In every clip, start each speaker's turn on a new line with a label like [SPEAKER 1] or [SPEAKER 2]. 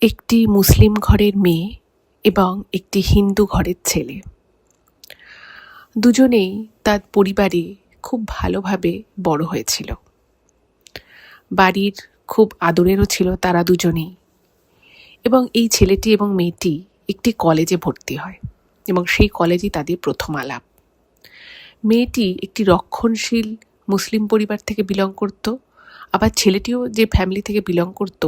[SPEAKER 1] একটি মুসলিম ঘরের মেয়ে এবং একটি হিন্দু ঘরের ছেলে দুজনেই তার পরিবারে খুব ভালোভাবে বড় হয়েছিল। বাড়ির খুব আদরেরও ছিল তারা দুজনেই। এবং এই ছেলেটি এবং মেয়েটি একটি কলেজে ভর্তি হয় এবং সেই কলেজেই তাদের প্রথম আলাপ। মেয়েটি একটি রক্ষণশীল মুসলিম পরিবার থেকে বিলং করত, আবার ছেলেটিও যে ফ্যামিলি থেকে বিলং করত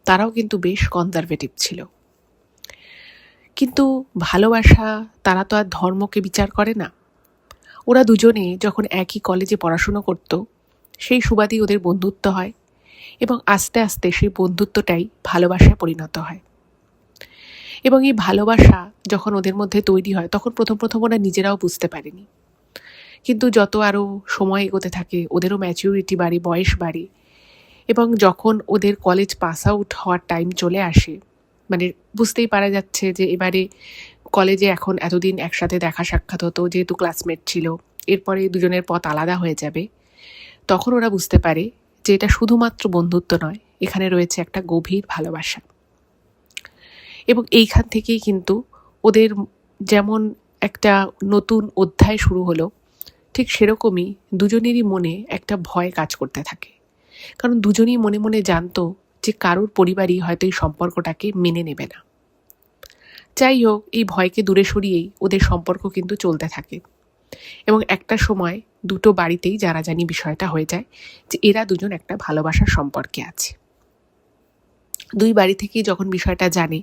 [SPEAKER 1] তারাও কিন্তু বেশ কনজারভেটিভ ছিল। কিন্তু ভালোবাসা তারা তো আর ধর্মকে বিচার করে না। ওরা দুজনে যখন একই কলেজে পড়াশুনো করত সেই সুবাদেই ওদের বন্ধুত্ব হয় এবং আস্তে আস্তে সেই বন্ধুত্বটাই ভালোবাসায় পরিণত হয়। এবং এই ভালোবাসা যখন ওদের মধ্যে তৈরি হয় তখন প্রথম প্রথম ওরা নিজেরাও বুঝতে পারেনি, কিন্তু যত আরও সময় এগোতে থাকে ওদেরও ম্যাচিউরিটি বাড়ে, বয়স বাড়ে এবং যখন ওদের কলেজ পাস আউট হওয়ার টাইম চলে আসে, মানে বুঝতেই পারা যাচ্ছে যে এবারে কলেজে এখন এতদিন একসাথে দেখা সাক্ষাৎ হতো যেহেতু ক্লাসমেট ছিল, এরপরে দুজনের পথ আলাদা হয়ে যাবে, তখন ওরা বুঝতে পারে যে এটা শুধুমাত্র বন্ধুত্ব নয়, এখানে রয়েছে একটা গভীর ভালোবাসা। এবং এইখান থেকেই কিন্তু ওদের যেমন একটা নতুন অধ্যায় শুরু হলো, ঠিক সেরকমই দুজনেরই মনে একটা ভয় কাজ করতে থাকে, কারণ দুজনেই মনে মনে জানতো যে কারোর পরিবারই হয়তো এই সম্পর্কটাকে মেনে নেবে না। যাই হোক, এই ভয়কে দূরে সরিয়েই ওদের সম্পর্ক কিন্তু চলতে থাকে এবং একটা সময় দুটো বাড়িতেই জানাজানি বিষয়টা হয়ে যায় যে এরা দুজন একটা ভালোবাসার সম্পর্কে আছে। দুই বাড়ি থেকেই যখন বিষয়টা জানে,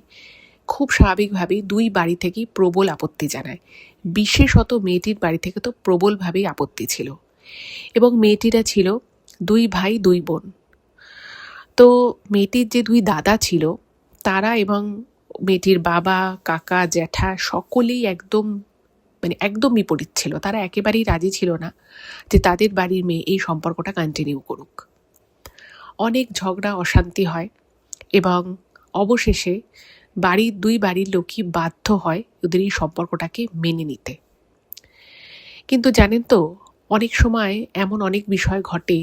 [SPEAKER 1] খুব স্বাভাবিকভাবেই দুই বাড়ি থেকেই প্রবল আপত্তি জানায়। বিশেষত মেয়েটির বাড়ি থেকে তো প্রবলভাবেই আপত্তি ছিল। এবং মেয়েটিরা ছিল দুই ভাই দুই বোন। তো মেয়েটির যে দুই দাদা ছিল তারা এবং মেয়েটির বাবা, কাকা, জ্যাঠা সকলেই একদম বিপরীত ছিল। তারা একেবারেই রাজি ছিল না যে তাদের বাড়ির মেয়ে এই সম্পর্কটা কন্টিনিউ করুক। অনেক ঝগড়া অশান্তি হয় এবং অবশেষে দুই বাড়ির লোকই বাধ্য হয় ওদের এই সম্পর্কটাকে মেনে নিতে। কিন্তু জানেন তো, অনেক সময় এমন অনেক বিষয় ঘটে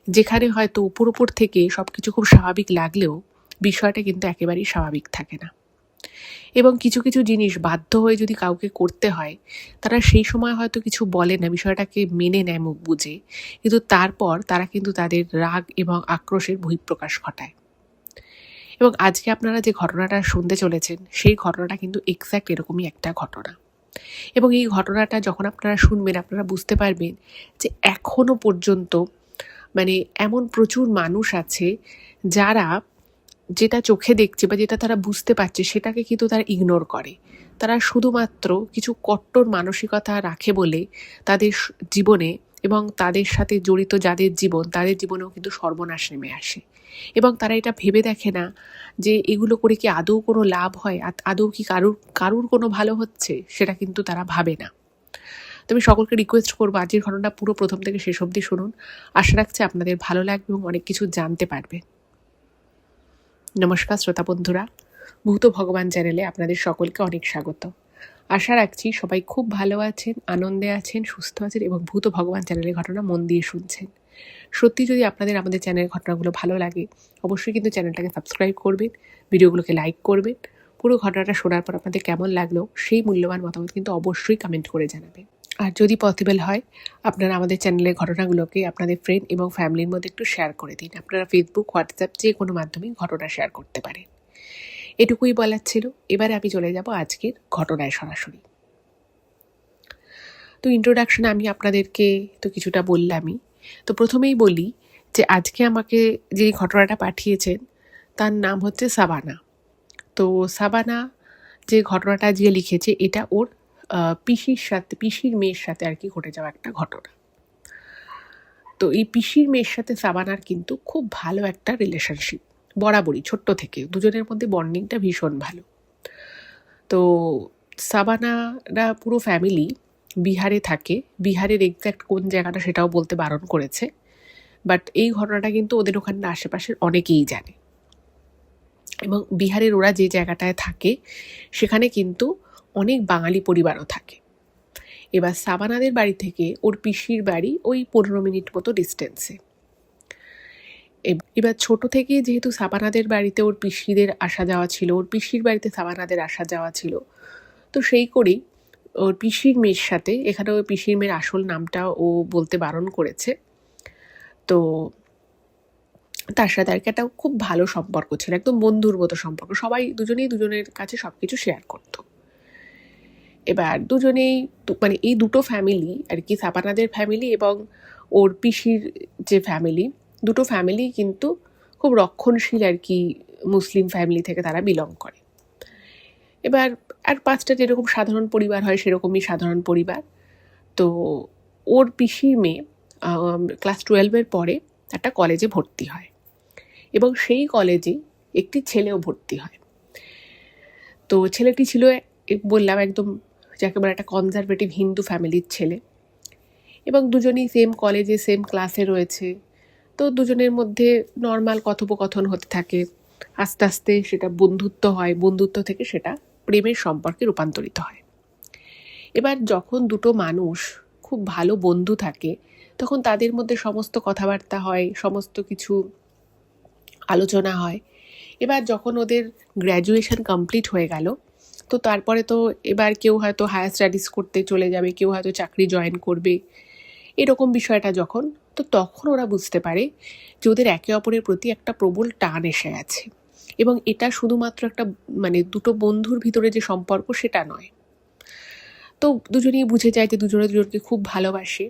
[SPEAKER 1] যেখানে হয়তো উপর থেকে সবকিছু খুব স্বাভাবিক লাগলেও বিষয়টা কিন্তু একেবারেই স্বাভাবিক থাকে না। এবং কিছু কিছু জিনিস বাধ্য হয়ে যদি কাউকে করতে হয়, তারা সেই সময় হয়তো কিছু বলে না, বিষয়টাকে মেনে নেয় মুখ বুঝে, কিন্তু তারপর তারা কিন্তু তাদের রাগ এবং আক্রোশের বহিঃপ্রকাশ ঘটায়। এবং আজকে আপনারা যে ঘটনাটা শুনতে চলেছেন সেই ঘটনাটা কিন্তু এক্স্যাক্ট এরকমই একটা ঘটনা। এবং এই ঘটনাটা যখন আপনারা শুনবেন আপনারা বুঝতে পারবেন যে এখনো পর্যন্ত এমন প্রচুর মানুষ আছে যারা যেটা চোখে দেখছে বা যেটা তারা বুঝতে পারছে সেটাকে কিন্তু তারা ইগনোর করে। তারা শুধুমাত্র কিছু কট্টর মানসিকতা রাখে বলে তাদের জীবনে এবং তাদের সাথে জড়িত যাদের জীবন তাদের জীবনেও কিন্তু সর্বনাশ নেমে আসে। এবং তারা এটা ভেবে দেখে না যে এগুলো করে কি আদৌ কোনো লাভ হয়, আদৌ কি কারুর কোনো ভালো হচ্ছে, সেটা কিন্তু তারা ভাবে না। তো আমি সকলকে রিকোয়েস্ট করবো আজকের ঘটনাটা পুরো প্রথম থেকে শেষ অবধি শুনুন। আশা রাখছি আপনাদের ভালো লাগবে এবং অনেক কিছু জানতে পারবে। নমস্কার শ্রোতা বন্ধুরা, ভূত ভগবান চ্যানেলে আপনাদের সকলকে অনেক স্বাগত। আশা রাখছি সবাই খুব ভালো আছেন, আনন্দে আছেন, সুস্থ আছেন এবং ভূত ভগবান চ্যানেলের ঘটনা মন দিয়ে শুনছেন। সত্যি যদি আপনাদের আমাদের চ্যানেলের ঘটনাগুলো ভালো লাগে অবশ্যই কিন্তু চ্যানেলটাকে সাবস্ক্রাইব করবেন, ভিডিওগুলোকে লাইক করবেন। পুরো ঘটনাটা শোনার পর আপনাদের কেমন লাগলো সেই মূল্যবান মতামত কিন্তু অবশ্যই কমেন্ট করে জানাবেন। আর যদি পসিবল হয় আপনারা আমাদের চ্যানেলের ঘটনাগুলোকে আপনাদের ফ্রেন্ড এবং ফ্যামিলির মধ্যে একটু শেয়ার করে দিন। আপনারা ফেসবুক, হোয়াটসঅ্যাপ যে কোনো মাধ্যমেই ঘটনা শেয়ার করতে পারেন। এটুকুই বলার ছিল। এবারে আমি চলে যাব আজকের ঘটনায় সরাসরি। তো ইন্ট্রোডাকশনে আমি আপনাদেরকে তো কিছুটা বললামই। তো প্রথমেই বলি যে আজকে আমাকে যে ঘটনাটা পাঠিয়েছেন তার নাম হচ্ছে সাবানা। তো সাবানা যে ঘটনাটা আজকে লিখেছে এটা ওর পিসির মেয়ের সাথে আর কি ঘটে যাওয়া একটা ঘটনা। তো এই পিসির মেয়ের সাথে সাবানার কিন্তু খুব ভালো একটা রিলেশনশিপ, বরাবরই ছোট্ট থেকে দুজনের মধ্যে বন্ডিংটা ভীষণ ভালো। তো সাবানারা পুরো ফ্যামিলি বিহারে থাকে। বিহারের এক্স্যাক্ট কোন জায়গাটা সেটাও বলতে বারণ করেছে, বাট এই ঘটনাটা কিন্তু ওদের ওখানে আশেপাশের অনেকেই জানে। এবং বিহারের ওরা যে জায়গাটায় থাকে সেখানে কিন্তু অনেক বাঙালি পরিবারও থাকে। এবার সাবানাদের বাড়ি থেকে ওর পিসির বাড়ি ওই 15 মিনিট মতো ডিস্টেন্সে। এবার ছোট থেকেই যেহেতু সাবানাদের বাড়িতে ওর পিসিদের আসা যাওয়া ছিল, ওর পিসির বাড়িতে সাবানাদের আসা যাওয়া ছিল, তো সেই করেই ওর পিসির মেয়ের সাথে, এখানে ওর পিসির মেয়ের আসল নামটা ও বলতে বারণ করেছে, তো তার সাথে আর কি একটা খুব ভালো সম্পর্ক ছিল, একদম বন্ধুর মতো সম্পর্ক, সবাই দুজনেই দুজনের কাছে সব কিছু শেয়ার করতো। এবার দুজনেই মানে এই দুটো ফ্যামিলি আর কি, সাবানাদের ফ্যামিলি এবং ওর পিসির যে ফ্যামিলি, দুটো ফ্যামিলি কিন্তু খুব রক্ষণশীল আর কি মুসলিম ফ্যামিলি থেকে তারা বিলং করে। এবার আর 5টা যেরকম সাধারণ পরিবার হয় সেরকমই সাধারণ পরিবার। তো ওর পিসির মেয়ে ক্লাস 12-এর পরে একটা কলেজে ভর্তি হয় এবং সেই কলেজে একটি ছেলেও ভর্তি হয়। তো ছেলেটি ছিল বললাম একদম যাকে বলে একটা কনজারভেটিভ হিন্দু ফ্যামিলির ছেলে, এবং দুজনেই সেম কলেজে সেম ক্লাসে রয়েছে। তো দুজনের মধ্যে নর্মাল কথোপকথন হতে থাকে, আস্তে আস্তে সেটা বন্ধুত্ব হয়, বন্ধুত্ব থেকে সেটা প্রেমের সম্পর্কে রূপান্তরিত হয়। এবার যখন দুটো মানুষ খুব ভালো বন্ধু থাকে তখন তাদের মধ্যে সমস্ত কথাবার্তা হয়, সমস্ত কিছু আলোচনা হয়। এবার যখন ওদের গ্র্যাজুয়েশন কমপ্লিট হয়ে গেল, তো তারপরে তো এবার কেউ হয়তো হায়ার স্টাডিজ করতে চলে যাবে, কেউ হয়তো চাকরি জয়েন করবে, এরকম বিষয়টা যখন, তো তখন ওরা বুঝতে পারে যে ওদের একে অপরের প্রতি একটা প্রবল টান এসে গেছে, এবং এটা শুধুমাত্র একটা মানে দুটো বন্ধুর ভিতরে যে সম্পর্ক সেটা নয়। তো দুজনেই বুঝে যায় যে দুজনে দুজনকে খুব ভালোবাসে।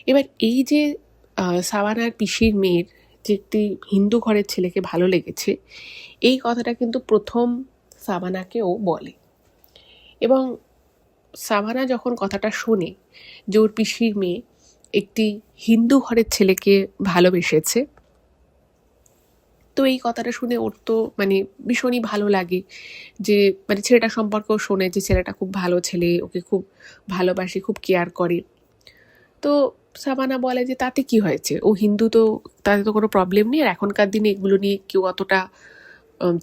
[SPEAKER 1] এবার এই যে সাবানার পিসির মেয়ের যে একটি হিন্দু ঘরের ছেলেকে ভালো লেগেছে, এই কথাটা কিন্তু প্রথম সাবানাকেও বলে, এবং সাবানা যখন কথাটা শোনে যে ওর পিসির মেয়ে একটি হিন্দু ঘরের ছেলেকে ভালোবেসেছে, তো এই কথাটা শুনে ওর তো মানে ভীষণই ভালো লাগে, যে মানে ছেলেটা সম্পর্কেও শোনে যে ছেলেটা খুব ভালো ছেলে, ওকে খুব ভালোবাসে, খুব কেয়ার করে। তো সাবানা বলে যে তাতে কি হয়েছে, ও হিন্দু, তো তাতে তো কোনো প্রবলেম নেই, আর এখনকার দিনে এগুলো নিয়ে কেউ অতটা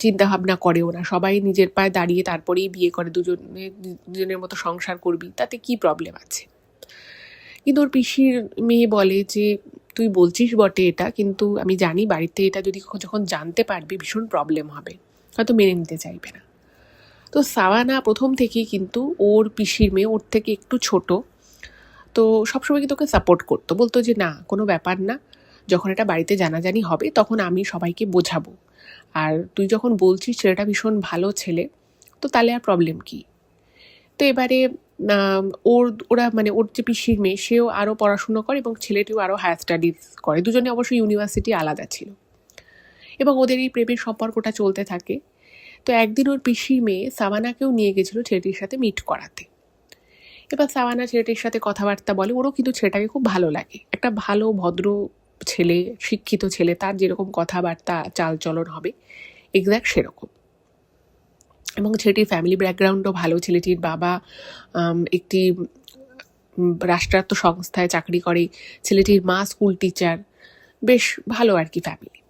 [SPEAKER 1] চিন্তা ভাবনা করেও না, সবাই নিজের পায়ে দাঁড়িয়ে তারপরেই বিয়ে করে, দুজনের মতো সংসার করবি, তাতে কি প্রবলেম আছে। কিন্তু ওর পিসির মেয়ে বলে যে তুই বলছিস বটে এটা, কিন্তু আমি জানি বাড়িতে এটা যদি যখন জানতে পারবি ভীষণ প্রবলেম হবে, হয়তো মেনে নিতে চাইবে না। তো সাবানা প্রথম থেকেই কিন্তু ওর পিসির মেয়ে, ওর থেকে একটু ছোট, তো সবসময় কিন্তু ওকে সাপোর্ট করতো, বলতো যে না কোনো ব্যাপার না, যখন এটা বাড়িতে জানাজানি হবে তখন আমি সবাইকে বোঝাবো, আর তুই যখন বলছিস ছেলেটা ভীষণ ভালো ছেলে, তো তাহলে আর প্রবলেম কি। তো এবারে ওরা মানে ওর যে পিসির মেয়ে সেও আরও পড়াশুনো করে এবং ছেলেটিও আরও হায়ার স্টাডিজ করে, দুজনে অবশ্যই ইউনিভার্সিটি আলাদা ছিল, এবং ওদের এই প্রেমের সম্পর্কটা চলতে থাকে। তো একদিন ওর পিসির মেয়ে সাবানাকেও নিয়ে গেছিলো ছেলেটির সাথে মিট করাতে। এবার সাবানা ছেলেটির সাথে কথাবার্তা বলে, ওরও কিন্তু ছেলেটাকে খুব ভালো লাগে, একটা ভালো ভদ্র ছেলে, শিক্ষিত ছেলে, তার যেরকম কথাবার্তা চালচলন হবে এক্স্যাক্ট সেরকম, এবং ছেলেটির ফ্যামিলি ব্যাকগ্রাউন্ডও ভালো, ছেলেটির বাবা একটি রাষ্ট্রায়ত্ত সংস্থায় চাকরি করে, ছেলেটির মা স্কুল টিচার, বেশ ভালো আর কি ফ্যামিলি।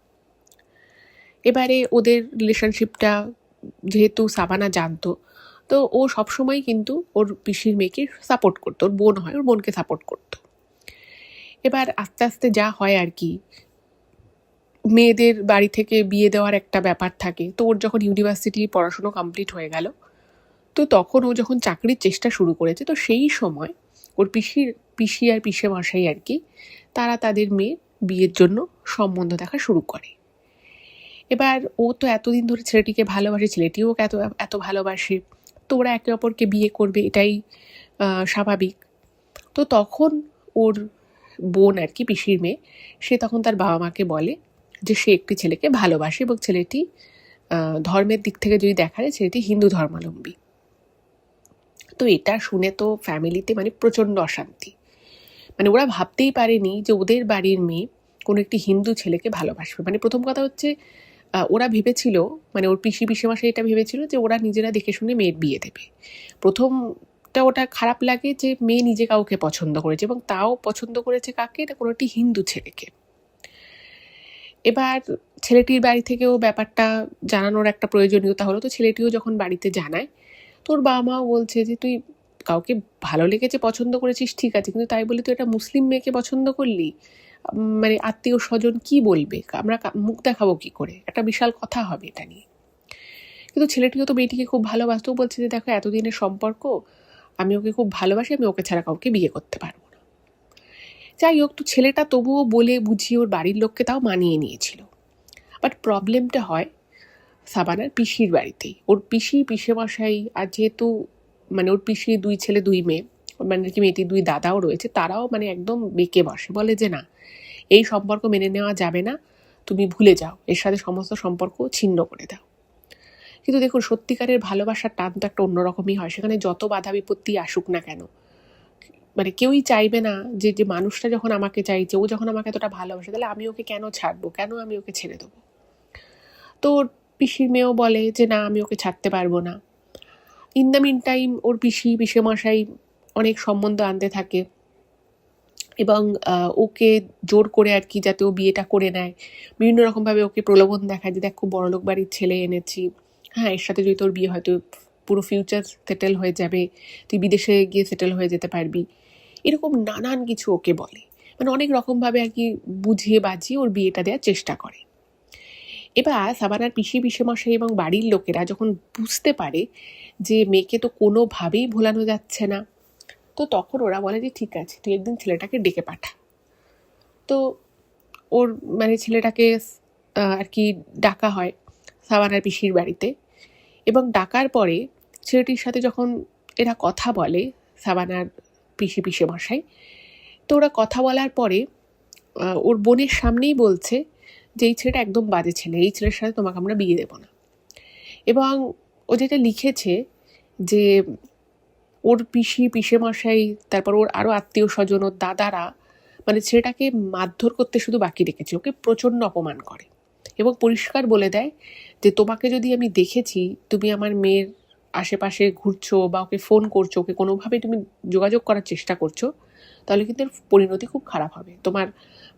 [SPEAKER 1] এবারে ওদের রিলেশনশিপটা যেহেতু সাবানা জানতো, তো ও সবসময় কিন্তু ওর পিসির মেয়েকে সাপোর্ট করতো, ওর বোন হয়, ওর বোনকে সাপোর্ট করতো। এবার আস্তে আস্তে যা হয় আর কি, মেয়েদের বাড়ি থেকে বিয়ে দেওয়ার একটা ব্যাপার থাকে, তো ওর যখন ইউনিভার্সিটি পড়াশুনো কমপ্লিট হয়ে গেল, তো তখন ও যখন চাকরির চেষ্টা শুরু করেছে, তো সেই সময় ওর পিসি আর পিসে মশাই আর কি, তারা তাদের মেয়ে বিয়ের জন্য সম্বন্ধ দেখা শুরু করে। এবার ও তো এতদিন ধরে ছেলেটিকে ভালোবাসে, ছেলেটিও ওকে এত এত ভালোবাসে, তো ওরা একে অপরকে বিয়ে করবে, এটাই স্বাভাবিক। তো তখন ওর বোন আর কি, পিসির মেয়ে, সে তখন তার বাবা মাকে বলে যে সে একটি ছেলেকে ভালোবাসে, এবং ছেলেটি ধর্মের দিক থেকে যদি দেখা যায় ছেলেটি হিন্দু ধর্মাবলম্বী। তো এটা শুনে তো ফ্যামিলিতে মানে প্রচণ্ড অশান্তি, মানে ওরা ভাবতেই পারেনি যে ওদের বাড়ির মেয়ে কোনো একটি হিন্দু ছেলেকে ভালোবাসবে। মানে প্রথম কথা হচ্ছে ওরা ভেবেছিল, মানে ওর পিসে মাসে এটা ভেবেছিল যে ওরা নিজেরা দেখে শুনে মেয়ের বিয়ে দেবে। প্রথমটা ওটা খারাপ লাগে যে মেয়ে নিজে কাউকে পছন্দ করেছে, এবং তাও পছন্দ করেছে কাকে, এটা কোনো একটি হিন্দু ছেলেকে। এবার ছেলেটির বাড়ি থেকেও ব্যাপারটা জানানোর একটা প্রয়োজনীয়তা হলো, তো ছেলেটিও যখন বাড়িতে জানায়, তোর বাবা মাও বলছে যে তুই কাউকে ভালো লেগেছে পছন্দ করেছিস ঠিক আছে, কিন্তু তাই বলে তুই একটা মুসলিম মেয়েকে পছন্দ করলি, মানে আত্মীয় স্বজন কি বলবে, আমরা মুখ দেখাবো কি করে, একটা বিশাল কথা হবে এটা নিয়ে। কিন্তু ছেলেটিও তো মেয়েটিকে খুব ভালোবাসতো, বলছে যে দেখো এতদিনের সম্পর্ক, আমি ওকে খুব ভালোবাসি, আমি ওকে ছাড়া কাউকে বিয়ে করতে পারবো না। যাই হোক, তো ছেলেটা তবুও বলে বুঝিয়ে ওর বাড়ির লোককে তাও মানিয়ে নিয়েছিল। বাট প্রবলেমটা হয় সাবানার পিসির বাড়িতেই। ওর পিসেমশাই, আর যেহেতু মানে ওর পিসির 2 ছেলে 2 মেয়ে, মানে কি মেয়েটির 2 দাদাও রয়েছে, তারাও মানে একদম বেঁকে বসে, বলে যে না, এই সম্পর্ক মেনে নেওয়া যাবে না, তুমি ভুলে যাও, এর সাথে সমস্ত সম্পর্ক ছিন্ন করে দাও। কিন্তু দেখুন, সত্যিকারের ভালোবাসার টান তো একটা অন্যরকমই হয়, সেখানে যত বাধা বিপত্তি আসুক না কেন, মানে কেউই চাইবে না যে যে মানুষটা যখন আমাকে চাইছে, ও যখন আমাকে এতটা ভালোবাসে, তাহলে আমি ওকে কেন ছাড়বো, কেন আমি ওকে ছেড়ে দেবো। তো ওর পিসির মেয়েও বলে যে না, আমি ওকে ছাড়তে পারবো না। ইন দ্য মিন টাইম ওর পিসেমশাই অনেক সম্বন্ধ আনতে থাকে এবং ওকে জোর করে আর কি, যাতে ও বিয়েটা করে নেয়, বিভিন্ন রকমভাবে ওকে প্রলোভন দেখায় যে দেখ খুব বড়লোক বাড়ির ছেলে এনেছি, হ্যাঁ এর সাথে যদি তোর বিয়ে হয় তো পুরো ফিউচার সেটেল হয়ে যাবে, তুই বিদেশে গিয়ে সেটেল হয়ে যেতে পারবি, এরকম নানান কিছু ওকে বলে, মানে অনেক রকমভাবে আর কি বুঝিয়ে বাজিয়ে ওর বিয়েটা দেওয়ার চেষ্টা করে। এবার সাবানার পিসেমশাই এবং বাড়ির লোকেরা যখন বুঝতে পারে যে মেয়েকে তো কোনোভাবেই ভোলানো যাচ্ছে না, তো তখন ওরা বলে যে ঠিক আছে, তুই একদিন ছেলেটাকে ডেকে পাঠা। তো ওর মানে ছেলেটাকে আর কি ডাকা হয় সাবানার পিসির বাড়িতে, এবং ডাকার পরে ছেলেটির সাথে যখন এরা কথা বলে, সাবানার পিসেমশাই, তো ওরা কথা বলার পরে ওর বোনের সামনেই বলছে যে এই ছেলেটা একদম বাজে ছেলে, এই ছেলের সাথে তোমাকে আমরা বিয়ে দেবো না। এবং ও যেটা লিখেছে যে ওর পিসেমশাই, তারপর ওর আরও আত্মীয় স্বজন, ওর দাদারা মানে ছেলেটাকে মারধর করতে শুধু বাকি রেখেছে, ওকে প্রচণ্ড অপমান করে এবং পরিষ্কার বলে দেয় যে তোমাকে যদি আমি দেখেছি তুমি আমার মেয়ের আশেপাশে ঘুরছো বা ওকে ফোন করছো, ওকে কোনোভাবে তুমি যোগাযোগ করার চেষ্টা করছো, তাহলে কিন্তু এর পরিণতি খুব খারাপ হবে। তোমার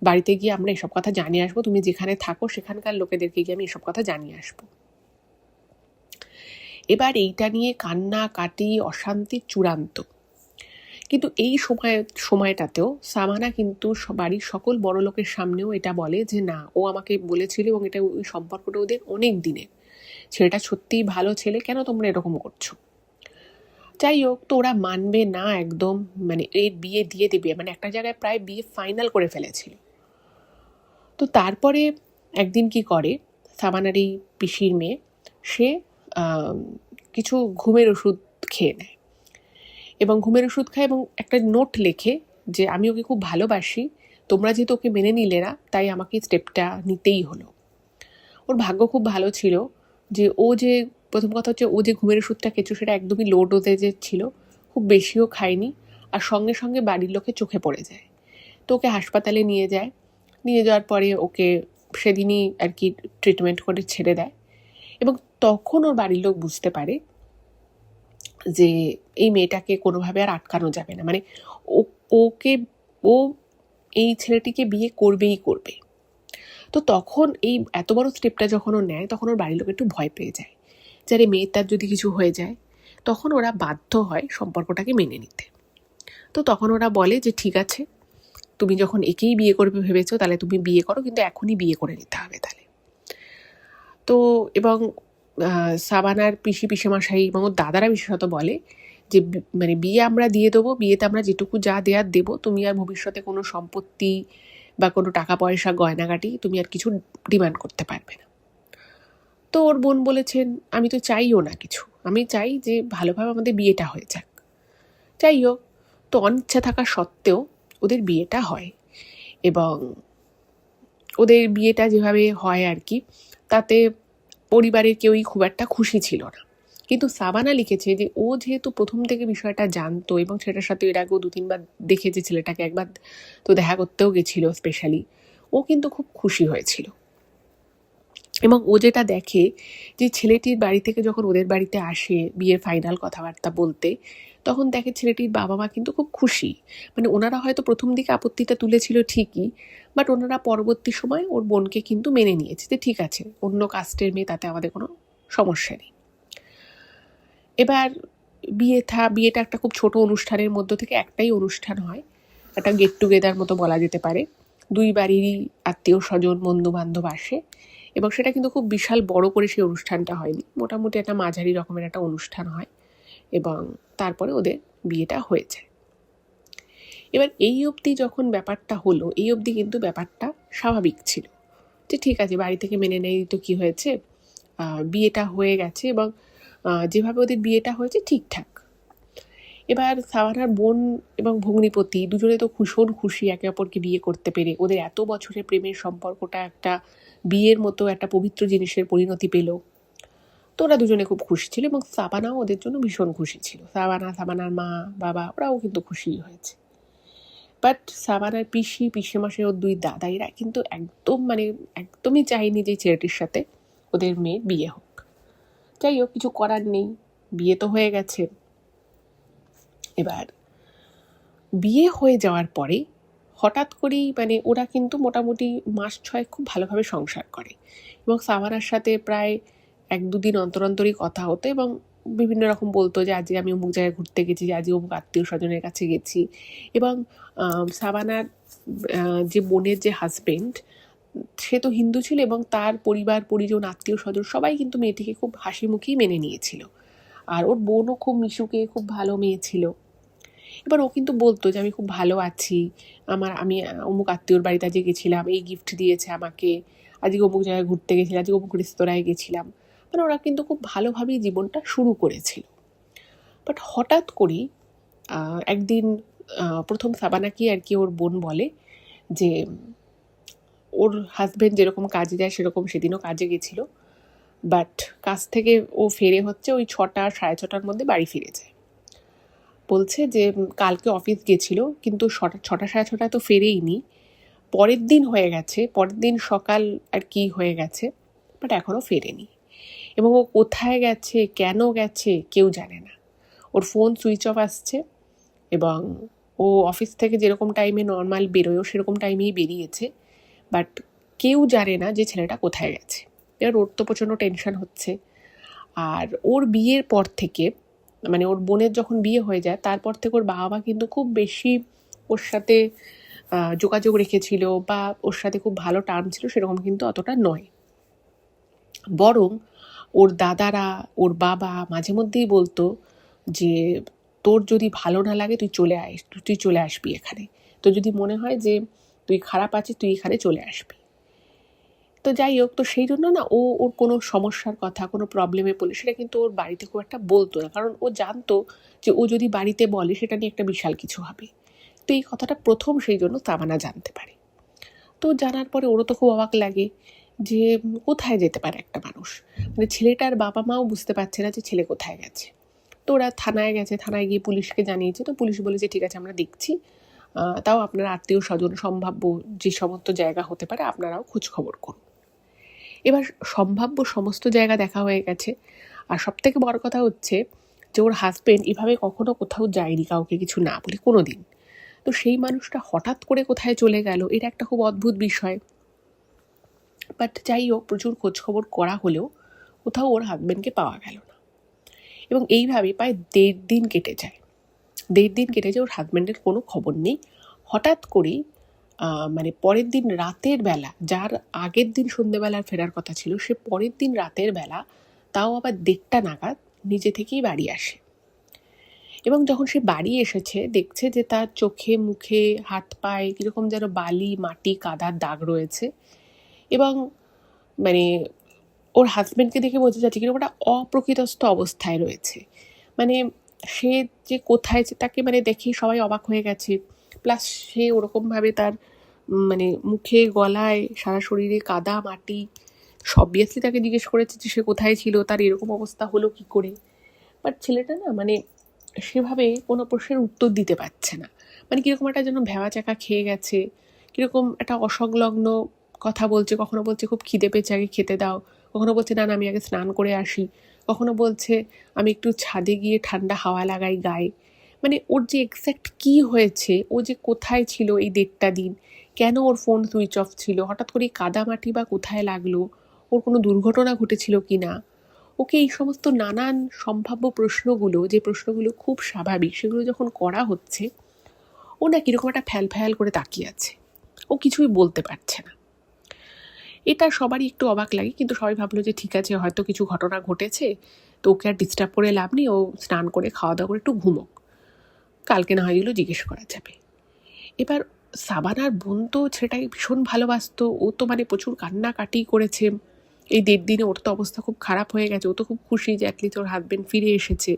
[SPEAKER 1] বাড়িতে গিয়ে আমরা এসব কথা জানিয়ে আসবো, তুমি যেখানে থাকো সেখানকার লোকেদেরকে গিয়ে আমি এসব কথা জানিয়ে আসবো। এবার এইটা নিয়ে কান্নাকাটি, অশান্তি চূড়ান্ত। কিন্তু এই সময়টাতেও সামানা কিন্তু বাড়ির সকল বড় লোকের সামনেও এটা বলে যে না, ও আমাকে বলেছিল এবং এটা ওই সম্পর্কটা ওদের অনেক দিনের, ছেলেটা সত্যিই ভালো ছেলে, কেন তোমরা এরকম করছো। যাই হোক, তো ওরা মানবে না একদম, মানে এর বিয়ে দিয়ে দেবে, মানে একটা জায়গায় প্রায় বিয়ে ফাইনাল করে ফেলেছিল। তো তারপরে একদিন কি করে, সাবানার এই পিসির মেয়ে, সে কিছু ঘুমের ওষুধ খেয়ে নেয় এবং ঘুমের ওষুধ খায় এবং একটা নোট লেখে যে আমি ওকে খুব ভালোবাসি, তোমরা যেহেতু ওকে মেনে নিলে না, তাই আমাকে স্টেপটা নিতেই হলো। ওর ভাগ্য খুব ভালো ছিল যে প্রথম কথা হচ্ছে ও যে ঘুমের ওষুধটা খেয়েছো সেটা একদমই লো ডোজেজের ছিল, খুব বেশিও খায়নি, আর সঙ্গে সঙ্গে বাড়ির লোকে চোখে পড়ে যায়। তো ওকে হাসপাতালে নিয়ে যাওয়ার পরে ওকে সেদিনই আর কি ট্রিটমেন্ট করে ছেড়ে দেয়। এবং তখন ওর বাড়ির লোক বুঝতে পারে যে এই মেয়েটাকে কোনোভাবে আর আটকানো যাবে না, মানে ও এই ছেলেটিকে বিয়ে করবেই করবে। তো তখন এই এত বড় স্টেপটা যখন ও নেয়, তখন ওর বাড়ির লোক একটু ভয় পেয়ে যায় যে আরে মেয়েটার যদি কিছু হয়ে যায়। তখন ওরা বাধ্য হয় সম্পর্কটাকে মেনে নিতে। তো তখন ওরা বলে যে ঠিক আছে, তুমি যখন একেই বিয়ে করবে ভেবেছো, তাহলে তুমি বিয়ে করো, কিন্তু এখনই বিয়ে করে নিতে হবে তাহলে। তো এবং সাবানার পিসেমশাই এবং ওর দাদারা বিশেষত বলে যে মানে বিয়ে আমরা দিয়ে দেবো, বিয়েতে আমরা যেটুকু যা দেওয়ার দেবো, তুমি আর ভবিষ্যতে কোনো সম্পত্তি বা কোনো টাকা পয়সা গয়নাগাটি তুমি আর কিছু ডিমান্ড করতে পারবে না। তো ওর বোন বলেছেন আমি তো চাইও না কিছু, আমি চাই যে ভালোভাবে আমাদের বিয়েটা হয়ে যাক। যাই হোক, তো অনিচ্ছা থাকা সত্ত্বেও ওদের বিয়েটা হয় এবং ওদের বিয়েটা যেভাবে হয় আর কি, তাতে পরিবারের কেউই খুব একটা খুশি ছিল না। কিন্তু সাবানা লিখেছে যে ও যেহেতু প্রথম থেকে বিষয়টা জানতো এবং সেটার সাথে এর আগেও 2-3 বার দেখেছে ছেলেটাকে, একবার তো দেখা করতেও গেছিল স্পেশালি, ও কিন্তু খুব খুশি হয়েছিল। এবং ও যেটা দেখে যে ছেলেটির বাড়ি থেকে যখন ওদের বাড়িতে আসে বিয়ের ফাইনাল কথাবার্তা বলতে, তখন দেখে ছেলেটির বাবা মা কিন্তু খুব খুশি। মানে ওনারা হয়তো প্রথম দিকে আপত্তিটা তুলেছিল ঠিকই, বাট ওনারা পরবর্তী সময় ওর বোনকে কিন্তু মেনে নিয়েছে যে ঠিক আছে, অন্য কাস্টের মেয়ে, তাতে আমাদের কোনো সমস্যা নেই। এবার বিয়েটা একটা খুব ছোট অনুষ্ঠানের মধ্য থেকে একটাই অনুষ্ঠান হয়, একটা গেট টুগেদার মতো বলা যেতে পারে। দুই বাড়িরই আত্মীয় স্বজন বন্ধু বান্ধব আসে, এবং সেটা কিন্তু খুব বিশাল বড় করে সেই অনুষ্ঠানটা হয়নি, মোটামুটি একটা মাঝারি রকমের একটা অনুষ্ঠান হয়, এবং তারপরে ওদের বিয়েটা হয়ে যায়। এবার এই অবধি যখন ব্যাপারটা হলো, এই অবধি কিন্তু ব্যাপারটা স্বাভাবিক ছিল, যে ঠিক আছে বাড়ি থেকে মেনে নেই তো কি হয়েছে, বিয়েটা হয়ে গেছে, এবং যেভাবে ওদের বিয়েটা হয়েছে ঠিকঠাক। এবার সাভানার বোন এবং ভগ্নিপতি দুজনে তো ভীষণ খুশি একে অপরকে বিয়ে করতে পেরে, ওদের এত বছরের প্রেমের সম্পর্কটা একটা বিয়ের মতো একটা পবিত্র জিনিসের পরিণতি পেল। তো ওরা দুজনে খুব খুশি ছিল, এবং সাবানাও ওদের জন্য ভীষণ খুশি ছিল। সাবানার মা বাবা ওরাও কিন্তু খুশি হয়েছে। বাট সাবানার পিসিমশাই ওর দুই দাদাইরা কিন্তু একদমই চায়নি যে ছেলেটির সাথে ওদের মেয়ের বিয়ে হোক। যাই হোক, কিছু করার নেই, বিয়ে তো হয়ে গেছে। এবার বিয়ে হয়ে যাওয়ার পরে হঠাৎ করেই ওরা কিন্তু মোটামুটি মাস 6 খুব ভালোভাবে সংসার করে, এবং সাভানার সাথে প্রায় 1-2 দিন অন্তর অন্তরই কথা হতো, এবং বিভিন্ন রকম বলতো যে আজকে আমি অমুক জায়গায় ঘুরতে গেছি, যে আজকে অমুক আত্মীয় স্বজনের কাছে গেছি। এবং সাভানার যে বোনের যে হাজবেন্ড, সে তো হিন্দু ছিল, এবং তার পরিবার পরিজন আত্মীয় স্বজন সবাই কিন্তু মেয়েটিকে খুব হাসি মুখেই মেনে নিয়েছিল। আর ওর বোনও খুব মিশুকে, খুব ভালো মেয়ে ছিল। এবার ও কিন্তু বলতো যে আমি খুব ভালো আছি, আমি অমুক আত্মীয়র বাড়িতে আজকে গেছিলাম, এই গিফট দিয়েছে আমাকে, আজকে অমুক জায়গায় ঘুরতে গেছিলাম, আজকে অমুক রেস্তোরাঁয় গেছিলাম। ওরা কিন্তু খুব ভালোভাবেই জীবনটা শুরু করেছিল। বাট হঠাৎ করেই একদিন প্রথম সাবানাকে আর কি ওর বোন বলে যে ওর হাজব্যান্ড যেরকম কাজে যায় সেরকম সেদিনও কাজে গেছিল, বাট কাজ থেকে ও ফেরে হচ্ছে ওই 6টা 6:30টার মধ্যে বাড়ি ফিরে যায়। বলছে যে কালকে অফিস গেছিল, কিন্তু 6টা 6:30 তো ফেরেইনি, পরের দিন হয়ে গেছে, পরের দিন সকাল আর কি হয়ে গেছে, বাট এখনও ফেরেনি। এবং ও কোথায় গেছে, কেন গেছে, কেউ জানে না। ওর ফোন সুইচ অফ আসছে, এবং ও অফিস থেকে যেরকম টাইমে নর্মাল বেরোয়ও সেরকম টাইমেই বেরিয়েছে, বাট কেউ জানে না যে ছেলেটা কোথায় গেছে। এবার ওর তো প্রচণ্ড টেনশন হচ্ছে। আর ওর বিয়ের পর থেকে, ওর বোনের যখন বিয়ে হয়ে যায় তারপর থেকে ওর বাবা কিন্তু খুব বেশি ওর সাথে যোগাযোগ রেখেছিল, বা ওর সাথে খুব ভালো টার্ম ছিল সেরকম কিন্তু অতটা নয়। বরং ওর দাদারা, ওর বাবা মাঝে মধ্যেই বলতো যে তোর যদি ভালো না লাগে তুই চলে আসবি এখানে, তোর যদি মনে হয় যে তুই খারাপ আছিস তুই এখানে চলে আসবি। তো যাই হোক, তো সেই জন্য না ওর কোনো সমস্যার কথা, কোনো প্রবলেমে পড়লে সেটা কিন্তু ওর বাড়িতে খুব একটা বলতো না, কারণ ও জানতো যে ও যদি বাড়িতে বলে সেটা নিয়ে একটা বিশাল কিছু হবে। তো এই কথাটা প্রথম সেই জন্য সাবানা জানতে পারে। তো জানার পরে ওরও তো খুব অবাক লাগে যে কোথায় যেতে পারে একটা মানুষ, ছেলেটার বাবা মাও বুঝতে পারছে না যে ছেলে কোথায় গেছে। তো ওরা থানায় গেছে, থানায় গিয়ে পুলিশকে জানিয়েছে। তো পুলিশ বলেছে ঠিক আছে আমরা দেখছি, তাও আপনারা আত্মীয় স্বজন সম্ভাব্য যে সমস্ত জায়গা হতে পারে আপনারাও খোঁজ খবর করুন। এবার সম্ভাব্য সমস্ত জায়গা দেখা হয়ে গেছে, আর সবথেকে বড় কথা হচ্ছে যে ওর হাজবেন্ড এভাবে কখনো কোথাও যায়নি কাউকে কিছু না বলে কোনো দিন। তো সেই মানুষটা হঠাৎ করে কোথায় চলে গেল, এটা একটা খুব অদ্ভুত বিষয়। বাট যাই হোক, প্রচুর খোঁজখবর করা হলেও কোথাও ওর হাজবেন্ডকে পাওয়া গেল না, এবং এইভাবে প্রায় 1.5 দিন কেটে যায়। 1.5 দিন কেটে যায়, ওর হাজবেন্ডের কোনো খবর নেই। হঠাৎ করেই পরের দিন রাতের বেলা, যার আগের দিন সন্ধ্যেবেলার ফেরার কথা ছিল, সে পরের দিন রাতের বেলা, তাও আবার 1:30 নাগাদ নিজে থেকেই বাড়ি আসে। এবং যখন সে বাড়ি এসেছে দেখছে যে তার চোখে মুখে হাত পায়ে কীরকম যেন বালি মাটি কাদার দাগ রয়েছে, এবং ওর হাজব্যান্ডকে দেখে বোঝা যাচ্ছে কিরকম একটা অপ্রকৃতস্থ অবস্থায় রয়েছে। সে যে কোথায়, তাকে দেখে সবাই অবাক হয়ে গেছে। প্লাস সে ওরকমভাবে তার মুখে গলায় সারা শরীরে কাদা মাটি, অবভিয়াসলি তাকে জিজ্ঞেস করেছে যে সে কোথায় ছিল, তার এরকম অবস্থা হলো কি করে। বাট ছেলেটা না সেভাবে কোনো প্রশ্নের উত্তর দিতে পারছে না, কীরকম একটা যেন ভেবা চাকা খেয়ে গেছে, কীরকম একটা অসংলগ্ন কথা বলছে। কখনো বলছে খুব খিদে পেয়েছে আগে খেতে দাও, কখনো বলছে না আমি আগে স্নান করে আসি, কখনো বলছে আমি একটু ছাদে গিয়ে ঠান্ডা হাওয়া লাগাই গায়ে। ওর যে এক্স্যাক্ট কী হয়েছে, ও যে কোথায় ছিল এই 1.5টা দিন, কেন ওর ফোন সুইচ অফ ছিল, হঠাৎ করে কাদামাটি বা কোথায় লাগলো, ওর কোনো দুর্ঘটনা ঘটেছিল কি না, ওকে এই সমস্ত নানান সম্ভাব্য প্রশ্নগুলো, যে প্রশ্নগুলো খুব স্বাভাবিক, সেগুলো যখন করা হচ্ছে, ও না কীরকম একটা ফ্যাল করে তাকিয়ে আছে। ও কিছুই বলতে পারছে না। এটা সবারই একটু অবাক লাগে, কিন্তু সবাই ভাবলো যে ঠিক আছে, হয়তো কিছু ঘটনা ঘটেছে, তো ওকে আর ডিস্টার্ব করে লাভ নেই, ও স্নান করে খাওয়া দাওয়া করে একটু ঘুমোক, কালকে না হয় এগুলো জিজ্ঞেস করা যাবে। এবার সাবানার বোন তো ছেলেটাকে ভীষণ ভালোবাসতো, ও তো মানে প্রচুর কান্নাকাটি করেছে এই 1.5 দিনে, ওর তো অবস্থা খুব খারাপ হয়ে গেছে, ও তো খুব খুশি যে অ্যাটলিস্ট ওর হাজবেন্ড ফিরে এসেছে,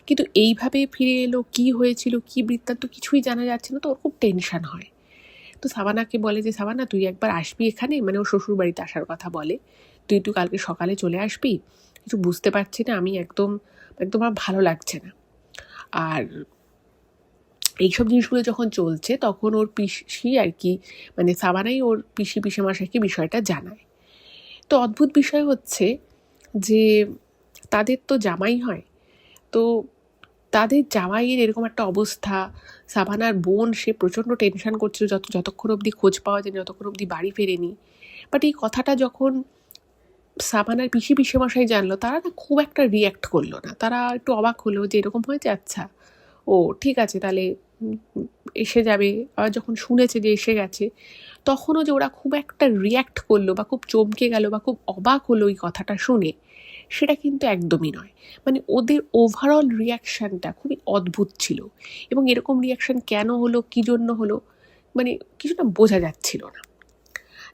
[SPEAKER 1] কিন্তু এইভাবে ফিরে এলো, কি হয়েছিল, কি বৃত্তান্ত কিছুই জানা যাচ্ছে না, তো ওর খুব টেনশন হয়। তো সাবানাকে বলে যে সাবানা তুই একবার আসবি এখানে, মানে ওর শ্বশুর বাড়িতে আসার কথা বলে, তুই একটু কালকে সকালে চলে আসবি, কিছু বুঝতে পারছি না আমি, একদম একদম আমার ভালো লাগছে না। আর এইসব জিনিসগুলো যখন চলছে তখন ওর পিসি আর কি, মানে সাবানাই ওর পিসেমশাইকে বিষয়টা জানায়। তো অদ্ভুত বিষয় হচ্ছে যে তাদের তো জামাই হয়, তো তাদের জামাইয়ের এরকম একটা অবস্থা, সাবানার বোন সে প্রচণ্ড টেনশন করছিল যতক্ষণ অবধি খোঁজ পাওয়া যায়, যতক্ষণ অবধি বাড়ি ফেরেনি। বাট এই কথাটা যখন সাবানার পিসেমশাই জানলো, তারা না খুব একটা রিয়্যাক্ট করলো না, তারা একটু অবাক হলো যে এরকম হয়েছে, আচ্ছা ও ঠিক আছে তাহলে এসে যাবে। আবার যখন শুনেছে যে এসে গেছে, তখনও যে ওরা খুব একটা রিয়্যাক্ট করলো বা খুব চমকে গেল বা খুব অবাক হলো এই কথাটা শুনে, সেটা কিন্তু একদমই নয়। মানে ওদের ওভারঅল রিয়াকশানটা খুবই অদ্ভুত ছিল, এবং এরকম রিয়াকশান কেন হলো, কী জন্য হলো, মানে কিছুটা বোঝা যাচ্ছিল না।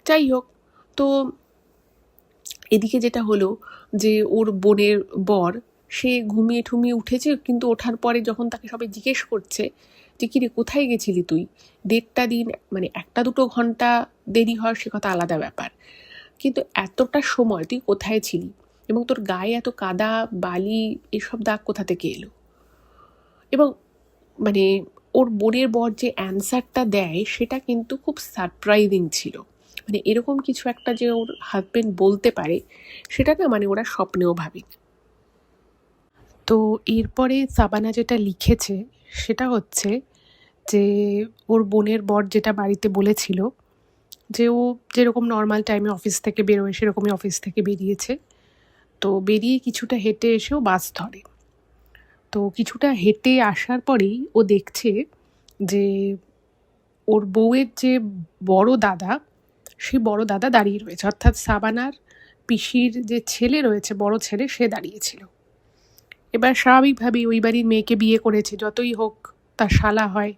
[SPEAKER 1] যাই হোক, তো এদিকে যেটা হলো যে ওর বোনের বর সে ঘুমিয়ে ঠুমিয়ে উঠেছে, কিন্তু ওঠার পরে যখন তাকে সবাই জিজ্ঞেস করছে যে কিরে কোথায় গেছিলি তুই, 1.5টা দিন, মানে 1-2 ঘন্টা দেরি হওয়ার সে কথা আলাদা ব্যাপার, কিন্তু এতটা সময় তুই কোথায় ছিলি, এবং তোর গায়ে এত কাদা বালি এসব দাগ কোথা থেকে এলো। এবং মানে ওর বোনের বর যে অ্যান্সারটা দেয় সেটা কিন্তু খুব সারপ্রাইজিং ছিল, মানে এরকম কিছু একটা যে ওর হাজবেন্ড বলতে পারে, সেটা না মানে ওরা স্বপ্নেও ভাবেনি। তো এরপরে সাবানা যেটা লিখেছে সেটা হচ্ছে যে ওর বোনের বর যেটা বাড়িতে বলেছিল যে ও যেরকম নর্মাল টাইমে অফিস থেকে বেরোয় সেরকমই অফিস থেকে বেরিয়েছে, তো বেরিয়ে কিছুটা হেঁটে এসেও বাস ধরে। তো কিছুটা হেঁটে আসার পরেই ও দেখছে যে ওর বউয়ের যে বড় দাদা, সেই বড় দাদা দাঁড়িয়ে রয়েছে, অর্থাৎ সাবানার পিসির যে ছেলে রয়েছে, বড় ছেলে, সে দাঁড়িয়েছিল। এবার স্বাভাবিকভাবেই ওই বাড়ির মেয়েকে বিয়ে করেছে, যতই হোক তার শালা হয়,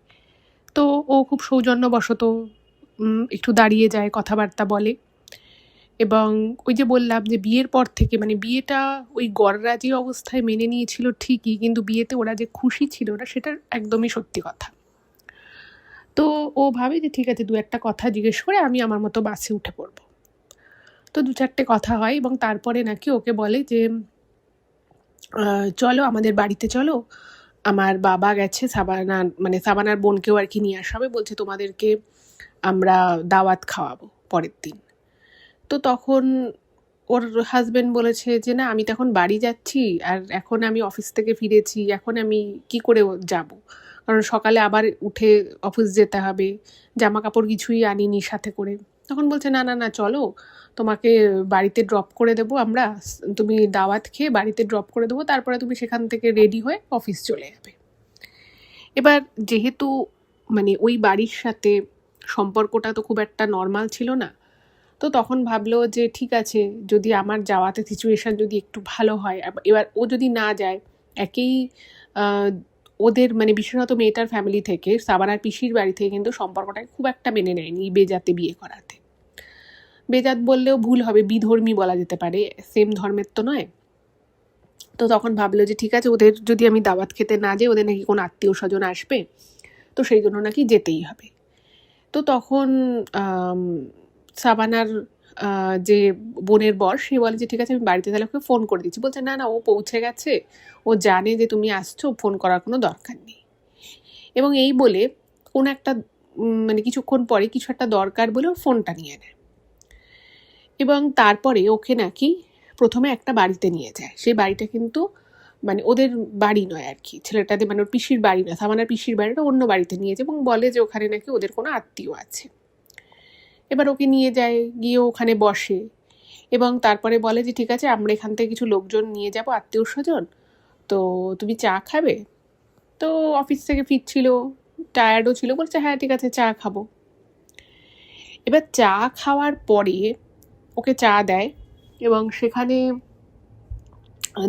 [SPEAKER 1] তো ও খুব সৌজন্যবশত একটু দাঁড়িয়ে যায়, কথাবার্তা বলে। এবং ওই যে বললাম যে বিয়ের পর থেকে, মানে বিয়েটা ওই গড়রাজি অবস্থায় মেনে নিয়েছিল ঠিকই, কিন্তু বিয়েতে ওরা যে খুশি ছিল না সেটা একদমই সত্যি কথা। তো ও ভাবে যে ঠিক আছে 2-1 কথা জিজ্ঞেস করে আমি আমার মতো বাসে উঠে পড়বো। তো 2-4টে কথা হয় এবং তারপরে নাকি ওকে বলে যে চলো আমাদের বাড়িতে চলো, আমার বাবা গেছে সাবানার বোনকেও আর কি নিয়ে আসা হবে, বলছে তোমাদেরকে আমরা দাওয়াত খাওয়াবো পরের দিন। তো তখন ওর হাজবেন্ড বলেছে যে না আমি তো এখন বাড়ি যাচ্ছি, আর এখন আমি অফিস থেকে ফিরেছি, এখন আমি কি করে যাব, কারণ সকালে আবার উঠে অফিস যেতে হবে, জামা কাপড় কিছুই আনিনি সাথে করে। তখন বলছে না না না চলো, তোমাকে বাড়িতে ড্রপ করে দেবো আমরা, তুমি দাওয়াত খেয়ে বাড়িতে ড্রপ করে দেবো, তারপরে তুমি সেখান থেকে রেডি হয়ে অফিস চলে যাবে। এবার যেহেতু মানে ওই বাড়ির সাথে সম্পর্কটা তো খুব একটা নর্মাল ছিল না, তো তখন ভাবলো যে ঠিক আছে, যদি আমার যাওয়াতে সিচুয়েশান যদি একটু ভালো হয়, এবার ও যদি না যায়, একেই ওদের মানে বিশেষত মেয়েটার ফ্যামিলি থেকে, সাবানার পিসির বাড়ি থেকে কিন্তু সম্পর্কটাকে খুব একটা মেনে নেয়নি বেজাতে বিয়ে করাতে। বেজাত বললেও ভুল হবে, বিধর্মী বলা যেতে পারে, সেম ধর্মের তো নয়। তো তখন ভাবলো যে ঠিক আছে, ওদের যদি আমি দাওয়াত খেতে না যাই, ওদের নাকি কোনো আত্মীয় স্বজন আসবে, তো সেই জন্য নাকি যেতেই হবে। তো তখন সাবানার যে বোনের বর, সে বলে যে ঠিক আছে আমি বাড়িতে তাহলে ওকে ফোন করে দিচ্ছি। বলছে না না, ও পৌঁছে গেছে, ও জানে যে তুমি আসছো, ফোন করার কোনো দরকার নেই। এবং এই বলে কোনো একটা মানে কিছুক্ষণ পরে কিছু একটা দরকার বলে ওর ফোনটা নিয়ে নেয়, এবং তারপরে ওকে নাকি প্রথমে একটা বাড়িতে নিয়ে যায়। সেই বাড়িটা কিন্তু মানে ওদের বাড়ি নয় আর কি, ছেলেটাদের মানে ওর পিসির বাড়ি নয়, সাবানার পিসির বাড়িটা অন্য বাড়িতে নিয়ে যায়, এবং বলে যে ওখানে নাকি ওদের কোনো আত্মীয় আছে। এবার ওকে নিয়ে যায়, গিয়ে ওখানে বসে, এবং তারপরে বলে যে ঠিক আছে আমরা এখান থেকে কিছু লোকজন নিয়ে যাব, আত্মীয় স্বজন, তো তুমি চা খাবে। তো অফিস থেকে ফিরছিল, টায়ার্ডও ছিল, বলছে হ্যাঁ ঠিক আছে চা খাবো। এবার চা খাওয়ার পরে ওকে চা দেয় এবং সেখানে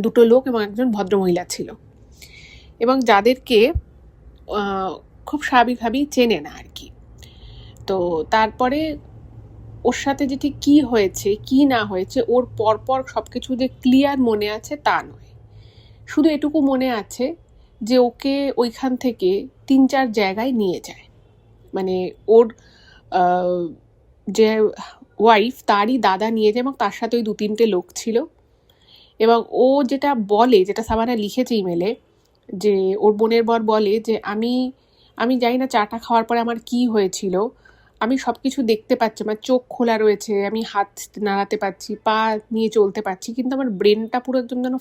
[SPEAKER 1] দুটো লোক এবং একজন ভদ্রমহিলা ছিল এবং যাদেরকে খুব স্বাভাবিকভাবেই চেনে না আর কি। তো তারপরে ওর সাথে যে ঠিক কী হয়েছে কী না হয়েছে ওর পরপর সব কিছু যে ক্লিয়ার মনে আছে তা নয়, শুধু এটুকু মনে আছে যে ওকে ওইখান থেকে 3-4 জায়গায় নিয়ে যায়। মানে ওর যে ওয়াইফ তারই দাদা নিয়ে যায় এবং তার সাথে ওই 2-3টে লোক ছিল এবং ও যেটা বলে, যেটা সাবানা লিখেছে ইমেলে, যে ওর বোনের বর বলে যে আমি জানি না চাটা খাওয়ার পরে আমার কি হয়েছিল, আমি সব কিছু দেখতে পাচ্ছি, আমার চোখ খোলা রয়েছে, আমি হাত নাড়াতে পারছি, পা নিয়ে চলতে পারছি, কিন্তু আমার ব্রেনটা পুরো একদম যেন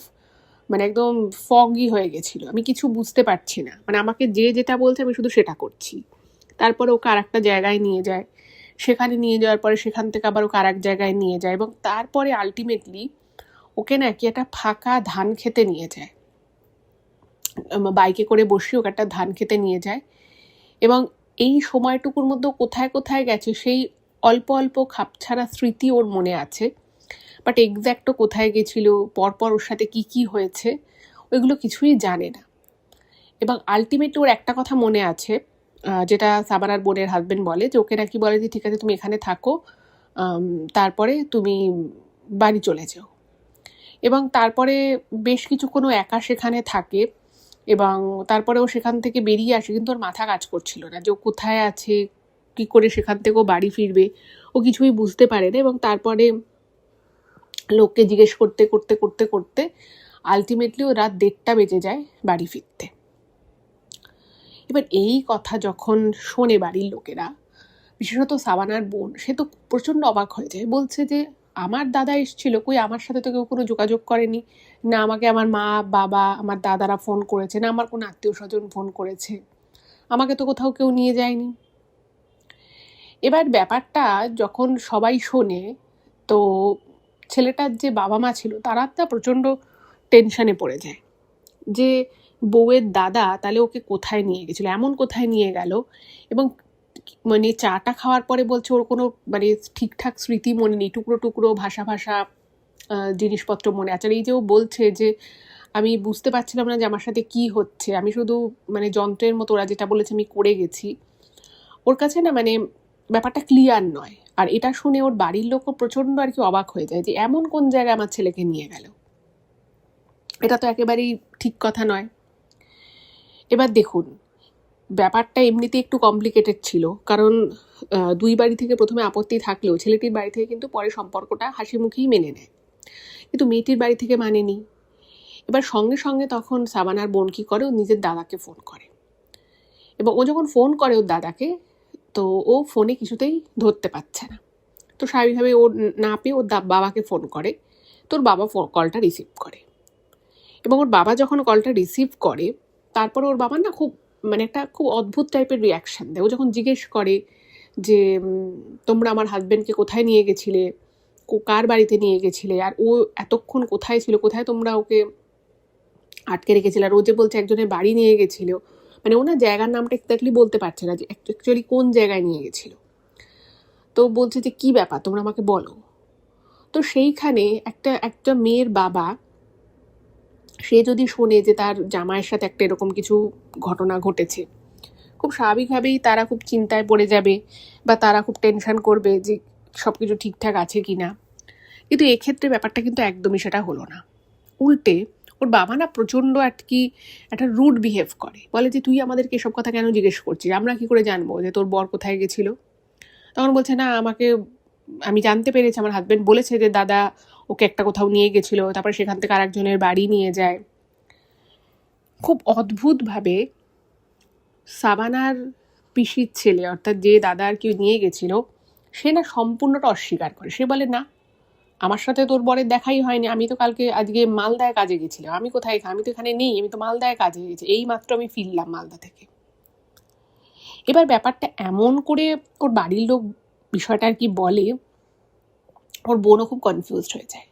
[SPEAKER 1] মানে একদম ফগি হয়ে গেছিলো, আমি কিছু বুঝতে পারছি না, মানে আমাকে যেটা বলছে আমি শুধু সেটা করছি। তারপরে ওকে আর একটা জায়গায় নিয়ে যায়, সেখানে নিয়ে যাওয়ার পরে সেখান থেকে আবার ওকে আর এক জায়গায় নিয়ে যায় এবং তারপরে আলটিমেটলি ওকে নাকি একটা ফাঁকা ধান খেতে নিয়ে যায়, বাইকে করে বসিয়ে ওকে একটা ধান খেতে নিয়ে যায় এবং এই সময়টুকুর মধ্যে কোথায় কোথায় গেছে সেই অল্প অল্প খাপছাড়া স্মৃতি ওর মনে আছে, বাট এক্স্যাক্টও কোথায় গেছিল, পরপর ওর সাথে কি কি হয়েছে ওইগুলো কিছুই জানে না। এবং আলটিমেটলি ওর একটা কথা মনে আছে, যেটা সাবানার বোনের হাজবেন্ড বলে, যে ওকে নাকি বলে যে ঠিক আছে তুমি এখানে থাকো, তারপরে তুমি বাড়ি চলে যাও। এবং তারপরে বেশ কিছুক্ষণ ও একা সেখানে থাকে এবং তারপরে ও সেখান থেকে বেরিয়ে আসে, কিন্তু ওর মাথা কাজ করছিল না যে ও কোথায় আছে, কি করে সেখান থেকে ও বাড়ি ফিরবে, ও কিছুই বুঝতে পারে না। এবং তারপরে লোককে জিজ্ঞেস করতে করতে করতে করতে আলটিমেটলি ও রাত 1:30 বেজে যায় বাড়ি ফিরতে। এবার এই কথা যখন শোনে বাড়ির লোকেরা, বিশেষত সাবানার বোন, সে তো প্রচণ্ড অবাক হয়ে যায়, বলছে যে আমার দাদা এসেছিল, কই আমার সাথে তো কেউ কোনো যোগাযোগ করেনি, না আমাকে আমার মা বাবা আমার দাদারা ফোন করেছে, না আমার কোনো আত্মীয় স্বজন ফোন করেছে, আমাকে তো কোথাও কেউ নিয়ে যায়নি। এবার ব্যাপারটা যখন সবাই শোনে, তো ছেলেটার যে বাবা মা ছিল তারা তা প্রচণ্ড টেনশনে পড়ে যায় যে বউয়ের দাদা তাহলে ওকে কোথায় নিয়ে গেছিলো, এমন কোথায় নিয়ে গেল, এবং মানে চাটা খাওয়ার পরে বলছে ওর কোনো মানে ঠিকঠাক স্মৃতি মনে নেই, টুকরো টুকরো ভাষা ভাষা জিনিসপত্র মনে আছে। আর এই যে ও বলছে যে আমি বুঝতে পারছিলাম না যে আমার সাথে কি হচ্ছে, আমি শুধু মানে যন্ত্রের মতো ওরা যেটা বলেছে আমি করে গেছি, ওর কাছে না মানে ব্যাপারটা ক্লিয়ার নয়। আর এটা শুনে ওর বাড়ির লোকও প্রচণ্ড আর কি অবাক হয়ে যায় যে এমন কোন জায়গায় আমার ছেলেকে নিয়ে গেল, এটা তো একেবারেই ঠিক কথা নয়। এবার দেখুন, ব্যাপারটা এমনিতে একটু কমপ্লিকেটেড ছিল, কারণ দুই বাড়ি থেকে প্রথমে আপত্তি থাকলেও ছেলেটির বাড়ি থেকে কিন্তু পরে সম্পর্কটা হাসি মুখেই মেনে নেয়, কিন্তু মেয়েটির বাড়ি থেকে মানেনি। এবার সঙ্গে সঙ্গে তখন সাবানার বোন কী করে, ও নিজের দাদাকে ফোন করে এবং ও যখন ফোন করে ওর দাদাকে, তো ও ফোনে কিছুতেই ধরতে পারছে না, তো স্বাভাবিকভাবে ও না পেয়ে ওর বাবাকে ফোন করে, তোর বাবা কলটা রিসিভ করে এবং ওর বাবা যখন কলটা রিসিভ করে তারপর ওর বাবা না খুব মানে একটা খুব অদ্ভুত টাইপের রিয়াকশান দেয়। ও যখন জিজ্ঞেস করে যে তোমরা আমার হাজব্যান্ডকে কোথায় নিয়ে গেছিলে, কার বাড়িতে নিয়ে গেছিলে, আর ও এতক্ষণ কোথায় ছিল, কোথায় তোমরা ওকে আটকে রেখেছিলে, আর ও যে বলছে একজনের বাড়ি নিয়ে গেছিল, মানে ও না জায়গার নামটা এক্স্যাক্টলি বলতে পারছে না যে অ্যাকচুয়ালি কোন জায়গায় নিয়ে গেছিল। তো বলছে যে কী ব্যাপার তোমরা আমাকে বলো। তো সেইখানে একটা মেয়ের বাবা, সে যদি শোনে যে তার জামাইয়ের সাথে একটা এরকম কিছু ঘটনা ঘটেছে, খুব স্বাভাবিকভাবেই তারা খুব চিন্তায় পড়ে যাবে বা তারা খুব টেনশন করবে যে সব কিছু ঠিকঠাক আছে কি না। কিন্তু এক্ষেত্রে ব্যাপারটা কিন্তু একদমই সেটা হলো না। উল্টে ওর বাবা না প্রচণ্ড আর কি একটা রুড বিহেভ করে, বলে যে তুই আমাদেরকে এসব কথা কেন জিজ্ঞেস করছিস, আমরা কি করে জানবো যে তোর বর কোথায় গেছিলো। তখন বলছে না আমি জানতে পেরেছি, আমার হাজব্যান্ড বলেছে যে দাদা ওকে একটা কোথাও নিয়ে গেছিলো, তারপরে সেখান থেকে আরেকজনের বাড়ি নিয়ে যায়। খুব অদ্ভুতভাবে সাবানার পিসির ছেলে, অর্থাৎ যে দাদা আর কি নিয়ে গেছিল, সে না সম্পূর্ণটা অস্বীকার করে। সে বলে না, আমার সাথে তোর বরের দেখাই হয়নি, আমি তো আজকে মালদায় কাজে গেছিলাম, আমি কোথায়, আমি তো এখানে নেই, আমি তো মালদায় কাজে গেছি, এই মাত্র আমি ফিরলাম মালদা থেকে। এবার ব্যাপারটা এমন করে ওর বাড়ির লোক বিষয়টা আর কি বলে, ওর বোনও খুব কনফিউজড হয়ে যায়।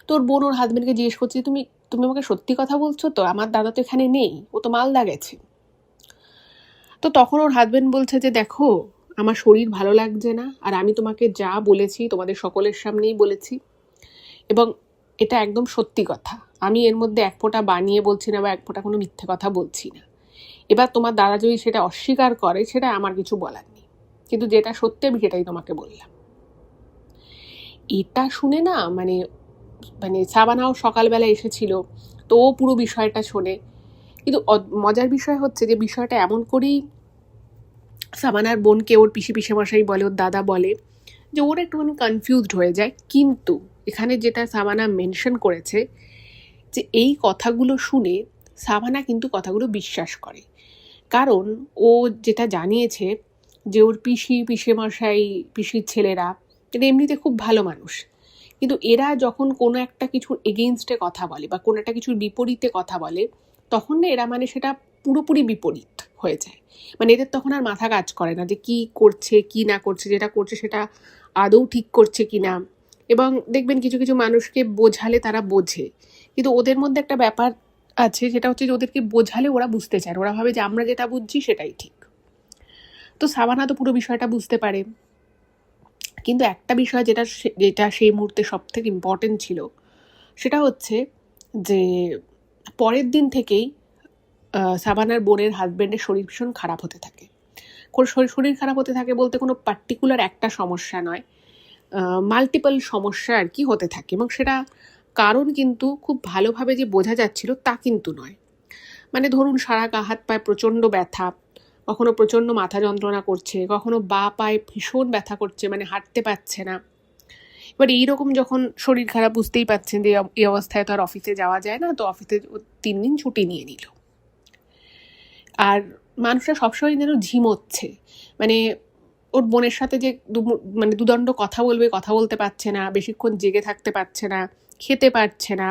[SPEAKER 1] তো ওর বোন ওর হাজব্যান্ডকে জিজ্ঞেস করছে তুমি আমাকে সত্যি কথা বলছো তো, আমার দাদা তো এখানে নেই, ও তো মালদা গেছে। তো তখন ওর হাজব্যান্ড বলছে যে দেখো আমার শরীর ভালো লাগছে না, আর আমি তোমাকে যা বলেছি তোমাদের সকলের সামনেই বলেছি, এবং এটা একদম সত্যি কথা। আমি এর মধ্যে এক ফোঁটা বানিয়ে বলছি না বা এক ফোঁটা কোনো মিথ্যে কথা বলছি না। এবার তোমার দাদা যদি সেটা অস্বীকার করে সেটা আমার কিছু বলার নেই, কিন্তু যেটা সত্যি আমি সেটাই তোমাকে বললাম। এটা শুনে না মানে মানে সাবানাও সকালবেলা এসেছিল, তো ও পুরো বিষয়টা শোনে। কিন্তু মজার বিষয় হচ্ছে যে বিষয়টা এমন করেই সাবানার বোনকে ওর পিসেমশাই বলে, ওর দাদা বলে যে ওর একটুখানি কনফিউজড হয়ে যায়। কিন্তু এখানে যেটা সাবানা মেনশন করেছে যে এই কথাগুলো শুনে সাবানা কিন্তু কথাগুলো বিশ্বাস করে, কারণ ও যেটা জানিয়েছে যে ওর পিসেমশাই, পিসির ছেলেরা এটা এমনিতে খুব ভালো মানুষ, কিন্তু এরা যখন কোনো একটা কিছুর এগেইনস্টে কথা বলে বা কোনো একটা কিছুর বিপরীতে কথা বলে, তখন না এরা মানে সেটা পুরোপুরি বিপরীত হয়ে যায়। মানে এদের তখন আর মাথা কাজ করে না যে কি করছে কি না করছে, যেটা করছে সেটা আদৌ ঠিক করছে কি না। এবং দেখবেন কিছু কিছু মানুষকে বোঝালে তারা বোঝে, কিন্তু ওদের মধ্যে একটা ব্যাপার আছে, সেটা হচ্ছে যে ওদেরকে বোঝালে ওরা বুঝতে চায়, ওরা ভাবে যে আমরা যেটা বুঝছি সেটাই ঠিক। তো সাবানা তো পুরো বিষয়টা বুঝতে পারে, কিন্তু একটা বিষয় যেটা যেটা সেই মুহূর্তে সব থেকে ইম্পর্টেন্ট ছিল, সেটা হচ্ছে যে পরের দিন থেকেই সাবানার বোনের হাজব্যান্ডের শরীর ভীষণ খারাপ হতে থাকে। শরীর খারাপ হতে থাকে বলতে কোনো পার্টিকুলার একটা সমস্যা নয়, মাল্টিপল সমস্যা আর কি হতে থাকে, এবং সেটা কারণ কিন্তু খুব ভালোভাবে যে বোঝা যাচ্ছিল তা কিন্তু নয়। মানে ধরুন সারা গা হাত পায়ে প্রচণ্ড ব্যথা, কখনো প্রচণ্ড মাথা যন্ত্রণা করছে, কখনো বা পায়ে ভীষণ ব্যথা করছে, মানে হাঁটতে পারছে না। এবার এইরকম যখন শরীর খারাপ, বুঝতেই পারছেন যে এই অবস্থায় তো আর অফিসে যাওয়া যায় না, তো অফিসে 3 দিন ছুটি নিয়ে নিল। আর মানুষরা সবসময় যেন ঝিমোচ্ছে, মানে ওর বোনের সাথে যে মানে দুদণ্ড কথা বলবে, কথা বলতে পারছে না, বেশিক্ষণ জেগে থাকতে পারছে না, খেতে পারছে না,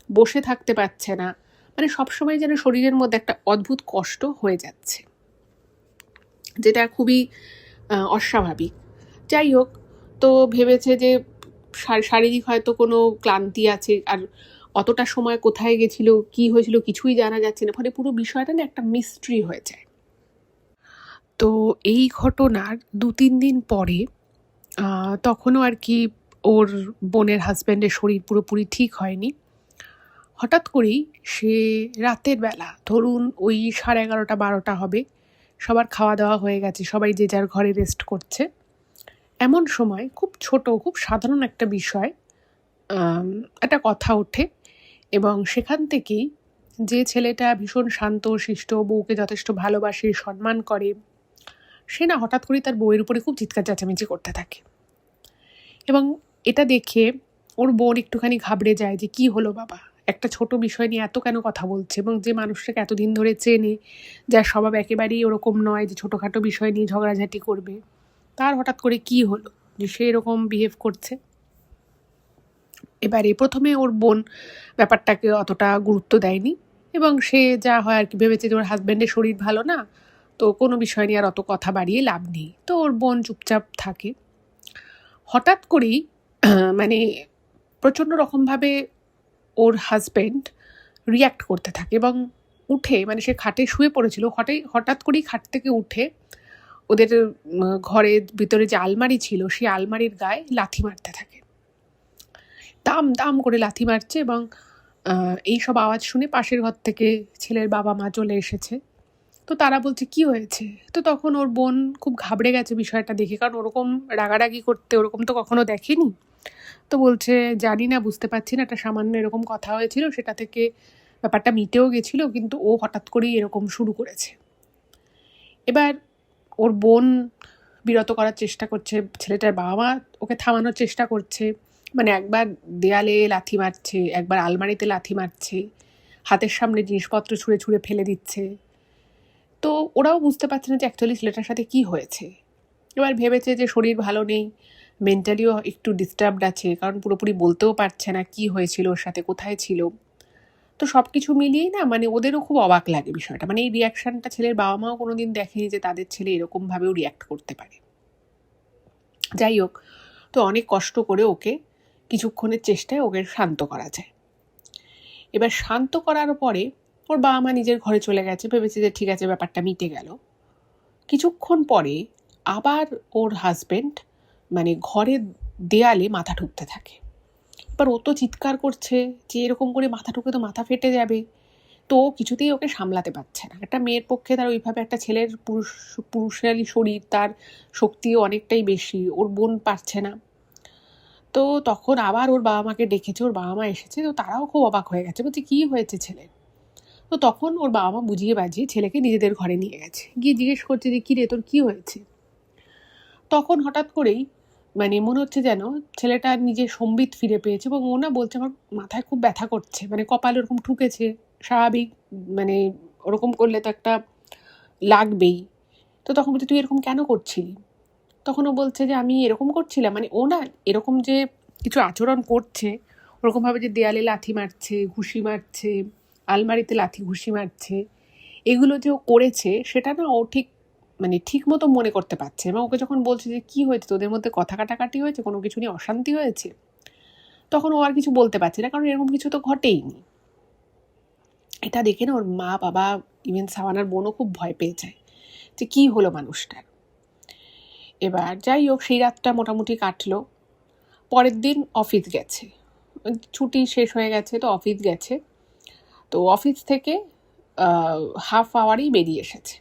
[SPEAKER 1] বসে থাকতে পারছে না, মানে সবসময় যেন শরীরের মধ্যে একটা অদ্ভুত কষ্ট হয়ে যাচ্ছে, যেটা খুবই অস্বাভাবিক। যাই হোক, তো ভেবেছে যে শারীরিক হয়তো কোনো ক্লান্তি আছে, আর অতটা সময় কোথায় গেছিল, কি হয়েছিল কিছুই জানা যাচ্ছে না, ফলে পুরো বিষয়টা না একটা মিস্ট্রি হয়ে যায়। তো এই ঘটনার 2-3 দিন পরে তখনও আর কি ওর বোনের হাজব্যান্ডের শরীর পুরোপুরি ঠিক হয়নি। হঠাৎ করেই সে রাতের বেলা, ধরুন ওই 11:30-12টা হবে, সবার খাওয়া দাওয়া হয়ে গেছে, সবাই যে যার ঘরে রেস্ট করছে, এমন সময় খুব ছোট, খুব সাধারণ একটা বিষয়, একটা কথা ওঠে, এবং সেখান থেকেই যে ছেলেটা ভীষণ শান্ত শিষ্ট, বউকে যথেষ্ট ভালোবাসে, সম্মান করে, সে না হঠাৎ করেই তার বউয়ের উপরে খুব চিৎকার চেঁচামেচি করতে থাকে। এবং এটা দেখে ওর বোন একটুখানি ঘাবড়ে যায় যে কি হলো বাবা, একটা ছোট বিষয় নিয়ে এত কেন কথা বলছে, এবং যে মানুষটাকে এতদিন ধরে চেনে, যার স্বভাব একেবারেই ওরকম নয় যে ছোটোখাটো বিষয় নিয়ে ঝগড়াঝাটি করবে, তার হঠাৎ করে কি হলো যে সে এরকম বিহেভ করছে। এবারে প্রথমে ওর বোন ব্যাপারটাকে অতটা গুরুত্ব দেয়নি, এবং সে যা হয় আর কি ভেবেছে যে ওর হাজব্যান্ডের শরীর ভালো না, তো কোনো বিষয় নিয়ে আর অত কথা বাড়িয়ে লাভ নেই, তো ওর বোন চুপচাপ থাকে। হঠাৎ করেই মানে প্রচণ্ড রকমভাবে ওর হাজব্যান্ড রিয়্যাক্ট করতে থাকে, এবং উঠে, মানে সে খাটে শুয়ে পড়েছিল, হঠাৎ করেই খাট থেকে উঠে ওদের ঘরের ভিতরে যে আলমারি ছিল সেই আলমারির গায়ে লাথি মারতে থাকে, দাম দাম করে লাথি মারছে। এবং এইসব আওয়াজ শুনে পাশের ঘর থেকে ছেলের বাবা মা চলে এসেছে, তো তারা বলছে কি হয়েছে। তো তখন ওর বোন খুব ঘাবড়ে গেছে বিষয়টা দেখে, কারণ ওরকম রাগারাগি করতে ওরকম তো কখনো দেখেনি। তো বলছে জানি না, বুঝতে পারছি না, একটা সামান্য এরকম কথা হয়েছিল, সেটা থেকে ব্যাপারটা মিটেও গেছিলো, কিন্তু ও হঠাৎ করেই এরকম শুরু করেছে। এবার ওর বোন বিরত করার চেষ্টা করছে, ছেলেটার বাবা মা ওকে থামানোর চেষ্টা করছে, মানে একবার দেয়ালে লাথি মারছে, একবার আলমারিতে লাথি মারছে, হাতের সামনে জিনিসপত্র ছুঁড়ে ছুঁড়ে ফেলে দিচ্ছে। তো ওরাও বুঝতে পারছে না যে অ্যাকচুয়ালি ছেলেটার সাথে কি হয়েছে। এবার ভেবেছে যে শরীর ভালো নেই, মেন্টালিও একটু ডিস্টার্বড আছে, কারণ পুরোপুরি বলতেও পারছে না কি হয়েছিল ওর সাথে, কোথায় ছিল। তো সব কিছু মিলিয়েই না মানে ওদেরও খুব অবাক লাগে বিষয়টা, মানে এই রিয়াকশানটা ছেলের বাবা মাও কোনো দিন দেখেনি যে তাদের ছেলে এরকমভাবেও রিয়াক্ট করতে পারে। যাই হোক, তো অনেক কষ্ট করে ওকে কিছুক্ষণের চেষ্টায় ওকে শান্ত করা যায়। এবার শান্ত করার পরে ওর বাবা মা নিজের ঘরে চলে গেছে, ভেবেছে যে ঠিক আছে ব্যাপারটা মিটে গেল। কিছুক্ষণ পরে আবার ওর হাজবেন্ড মানে ঘরের দেয়ালে মাথা ঠুকতে থাকে। এবার ও তো চিৎকার করছে যে এরকম করে মাথা ঠুকে তো মাথা ফেটে যাবে, তো ও কিছুতেই ওকে সামলাতে পারছে না। একটা মেয়ের পক্ষে তার ওইভাবে, একটা ছেলের পুরুষালী শরীর, তার শক্তিও অনেকটাই বেশি, ওর বোন পারছে না। তো তখন আবার ওর বাবা মাকে ডেকেছে, ওর বাবা মা এসেছে, তো তারাও খুব অবাক হয়ে গেছে, বলছে কী হয়েছে ছেলের। তো তখন ওর বাবা মা বুঝিয়ে বাজিয়ে ছেলেকে নিজেদের ঘরে নিয়ে গেছে, গিয়ে জিজ্ঞেস করছে যে কী রে তোর কী হয়েছে। তখন হঠাৎ করেই মানে মনে হচ্ছে যেন ছেলেটা নিজের সম্বিত ফিরে পেয়েছে, এবং ও না বলছে আমার মাথায় খুব ব্যথা করছে, মানে কপাল ওরকম ঠুকেছে, স্বাভাবিক মানে ওরকম করলে তো একটা লাগবেই। তো তখন বলছে তুই এরকম কেন করছিলি। তখন ও বলছে যে আমি এরকম করছিলাম, মানে ও না এরকম যে কিছু আচরণ করছে, ওরকমভাবে যে দেয়ালে লাথি মারছে, ঘুষি মারছে, আলমারিতে লাথি ঘুষি মারছে, এগুলো যে ও করেছে সেটা না ও ঠিক মতো মনে করতে পারছে। এবং ওকে যখন বলছে যে কী হয়েছে, তোদের মধ্যে কথা কাটাকাটি হয়েছে, কোনো কিছু নিয়ে অশান্তি হয়েছে, তখন ও আর কিছু বলতে পারছে না, কারণ এরকম কিছু তো ঘটেইনি। এটা দেখে না ওর মা বাবা, ইভেন সাবানার বোনও খুব ভয় পেয়ে যায় যে কী হলো মানুষটার। এবার যাই হোক, সেই রাতটা মোটামুটি কাটলো। পরের দিন অফিস গেছে, ছুটি শেষ হয়ে গেছে, তো অফিস গেছে। তো অফিস থেকে হাফ আওয়ারেই বেরিয়ে এসেছে।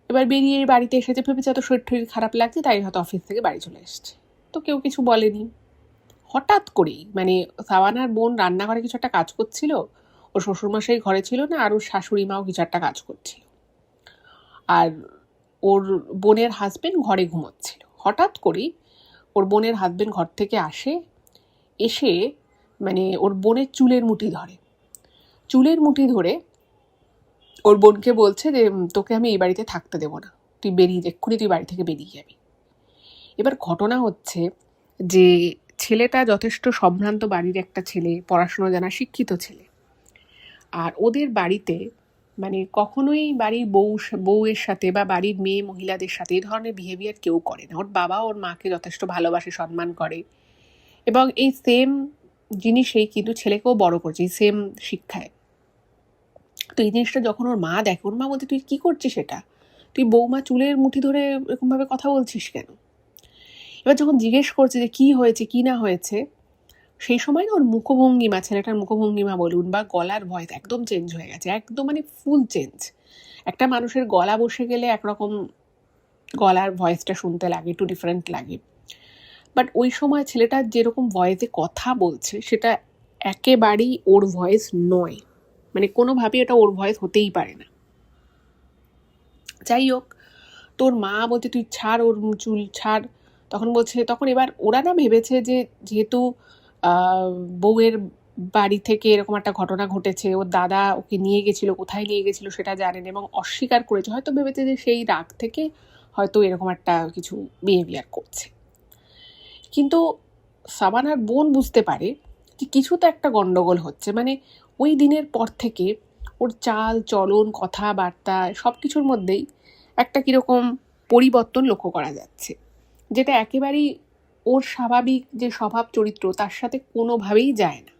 [SPEAKER 1] এবার বেরিয়ে বাড়িতে এসেছে, ভেবেছে হয়তো শরীর খারাপ লাগছে, তাই হয়তো অফিস থেকে বাড়ি চলে এসছে। তো কেউ কিছু বলেনি। হঠাৎ করেই মানে সাবানার বোন রান্নাঘরে কিছু একটা কাজ করছিল, ওর শ্বশুরমশাই ঘরে ছিল না, আর ওর শাশুড়ি মাও কিছু একটা কাজ করছিল, আর ওর বোনের হাজবেন্ড ঘরে ঘুমোচ্ছিল। হঠাৎ করেই ওর বোনের হাজবেন্ড ঘর থেকে এসে মানে ওর বোনের চুলের মুঠি ধরে ওর বোনকে বলছে যে তোকে আমি এই বাড়িতে থাকতে দেবো না, তুই এক্ষুনি তুই বাড়ি থেকে বেরিয়ে যাবি। এবার ঘটনা হচ্ছে যে ছেলেটা যথেষ্ট সম্ভ্রান্ত বাড়ির একটা ছেলে, পড়াশুনো জানা, শিক্ষিত ছেলে। আর ওদের বাড়িতে মানে কখনোই বাড়ির বউয়ের সাথে বা বাড়ির মেয়ে মহিলাদের সাথে এই ধরনের বিহেভিয়ার কেউ করে না। ওর বাবা ওর মাকে যথেষ্ট ভালোবাসে, সম্মান করে, এবং এই সেম জিনিসেই কিন্তু ছেলেকেও বড় করছে, এই সেম শিক্ষায়। তো এই জিনিসটা যখন ওর মা দেখে, ওর মা বলতে তুই কী করছিস, এটা তুই বৌমা চুলের মুঠি ধরে এরকমভাবে কথা বলছিস কেন। এবার যখন জিজ্ঞেস করছে যে কী হয়েছে কী না হয়েছে, সেই সময় না ওর মুখভঙ্গিমা, ছেলেটার মুখভঙ্গিমা বলুন বা গলার ভয়েস একদম চেঞ্জ হয়ে গেছে, একদম মানে ফুল চেঞ্জ। একটা মানুষের গলা বসে গেলে একরকম গলার ভয়েসটা শুনতে লাগে, একটু ডিফারেন্ট লাগে, বাট ওই সময় ছেলেটার যেরকম ভয়েসে কথা বলছে সেটা একেবারেই ওর ভয়েস নয়, মানে কোনোভাবেই এটা ওর ভয়েস হতেই পারে না। যাই হোক, তোর মা বলছে তুই ছাড় ওর চুল ছাড়। তখন এবার ওরা না ভেবেছে যে যেহেতু বউয়ের বাড়ি থেকে এরকম একটা ঘটনা ঘটেছে, ওর দাদা ওকে নিয়ে গেছিলো, কোথায় নিয়ে গেছিলো সেটা জানেন, এবং অস্বীকার করেছে, হয়তো ভেবেছে যে সেই রাগ থেকে হয়তো এরকম একটা কিছু বিহেভিয়ার করছে। কিন্তু সাবানার বোন বুঝতে পারে যে কিছু তো একটা গন্ডগোল হচ্ছে, মানে ওই দিনের পর থেকে ওর চাল চলন কথাবার্তা সব কিছুর মধ্যেই একটা কীরকম পরিবর্তন লক্ষ্য করা যাচ্ছে, যেটা একেবারেই ওর স্বাভাবিক যে স্বভাব চরিত্র তার সাথে কোনোভাবেই যায় না।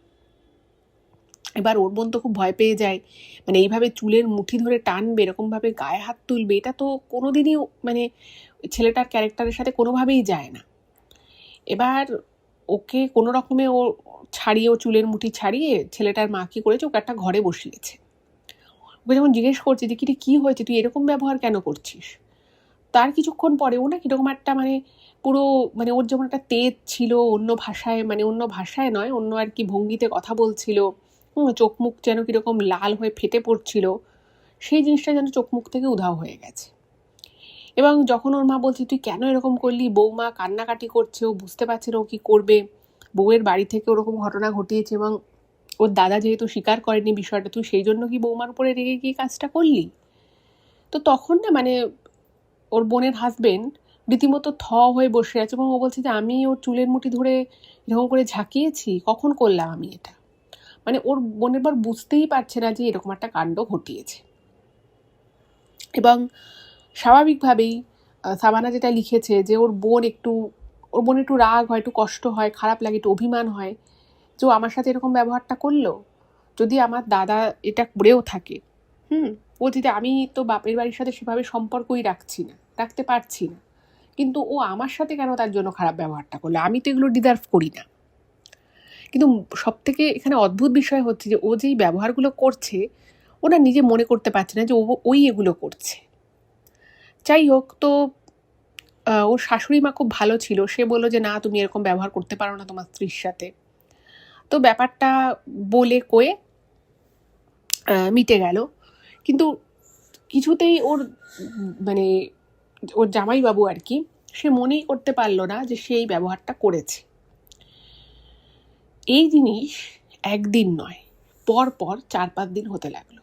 [SPEAKER 1] এবার ওর বোন তো খুব ভয় পেয়ে যায়, মানে এইভাবে চুলের মুঠি ধরে টানবে, এরকমভাবে গায়ে হাত তুলবে, এটা তো কোনোদিনই মানে ছেলেটার ক্যারেক্টারের সাথে কোনোভাবেই যায় না। এবার ওকে কোনো রকমে ও চুলের মুঠি ছাড়িয়ে ছেলেটার মা কী করেছে, ওকে একটা ঘরে বসিয়েছে। ওকে যখন জিজ্ঞেস করছে যে কী হয়েছে, তুই এরকম ব্যবহার কেন করছিস, তার কিছুক্ষণ পরে ও না কীরকম একটা মানে পুরো মানে ওর যেমন একটা তেজ ছিল, অন্য ভাষায় নয়, অন্য আর কি ভঙ্গিতে কথা বলছিল, চোখ মুখ যেন কীরকম লাল হয়ে ফেটে পড়ছিল, সেই জিনিসটা যেন চোখ মুখ থেকে উধাও হয়ে গেছে। এবং যখন ওর মা বলছে তুই কেন এরকম করলি, বৌমা কান্নাকাটি করছে, ও বুঝতে পারছে না ও কী করবে, বউয়ের বাড়ি থেকে ওরকম ঘটনা ঘটিয়েছে, এবং ওর দাদা যেহেতু স্বীকার করেনি বিষয়টা, তুই সেই জন্য কি বৌমার উপরে রেগে গিয়ে কাজটা করলি। তো তখন না মানে ওর বোনের হাজবেন্ড রীতিমতো হয়ে বসে আছে, এবং ও বলছে যে আমি ওর চুলের মুঠি ধরে এরকম করে ঝাঁকিয়েছি, কখন করলাম আমি এটা। মানে ওর বোনের বার বুঝতেই পারছে না যে এরকম একটা কাণ্ড ঘটিয়েছে। এবং স্বাভাবিকভাবেই সাবানা যেটা লিখেছে যে ওর বোন একটু রাগ হয়, একটু কষ্ট হয়, খারাপ লাগে, একটু অভিমান হয় যে ও আমার সাথে এরকম ব্যবহারটা করলো। যদি আমার দাদা এটা করেও থাকে, ও যদি, আমি তো বাপের বাড়ির সাথে সেভাবে সম্পর্কই রাখছি না, রাখতে পারছি না, কিন্তু ও আমার সাথে কেন তার জন্য খারাপ ব্যবহারটা করলো, আমি তো এগুলো ডিজার্ভ করি না। কিন্তু সব থেকে এখানে অদ্ভুত বিষয় হচ্ছে যে ও যেই ব্যবহারগুলো করছে ওরা নিজে মনে করতে পারছে না যে ওই এগুলো করছে। যাই হোক, তো ওর শাশুড়ি মা খুব ভালো ছিল, সে বললো যে না, তুমি এরকম ব্যবহার করতে পারো না তোমার স্ত্রীর সাথে। তো ব্যাপারটা বলে কয়ে মিটে গেল। কিন্তু কিছুতেই ওর মানে ওর জামাইবাবু আর কি, সে মনেই করতে পারলো না যে সে এই ব্যবহারটা করেছে। এই জিনিস একদিন নয়, পর পর 4-5 দিন হতে লাগলো।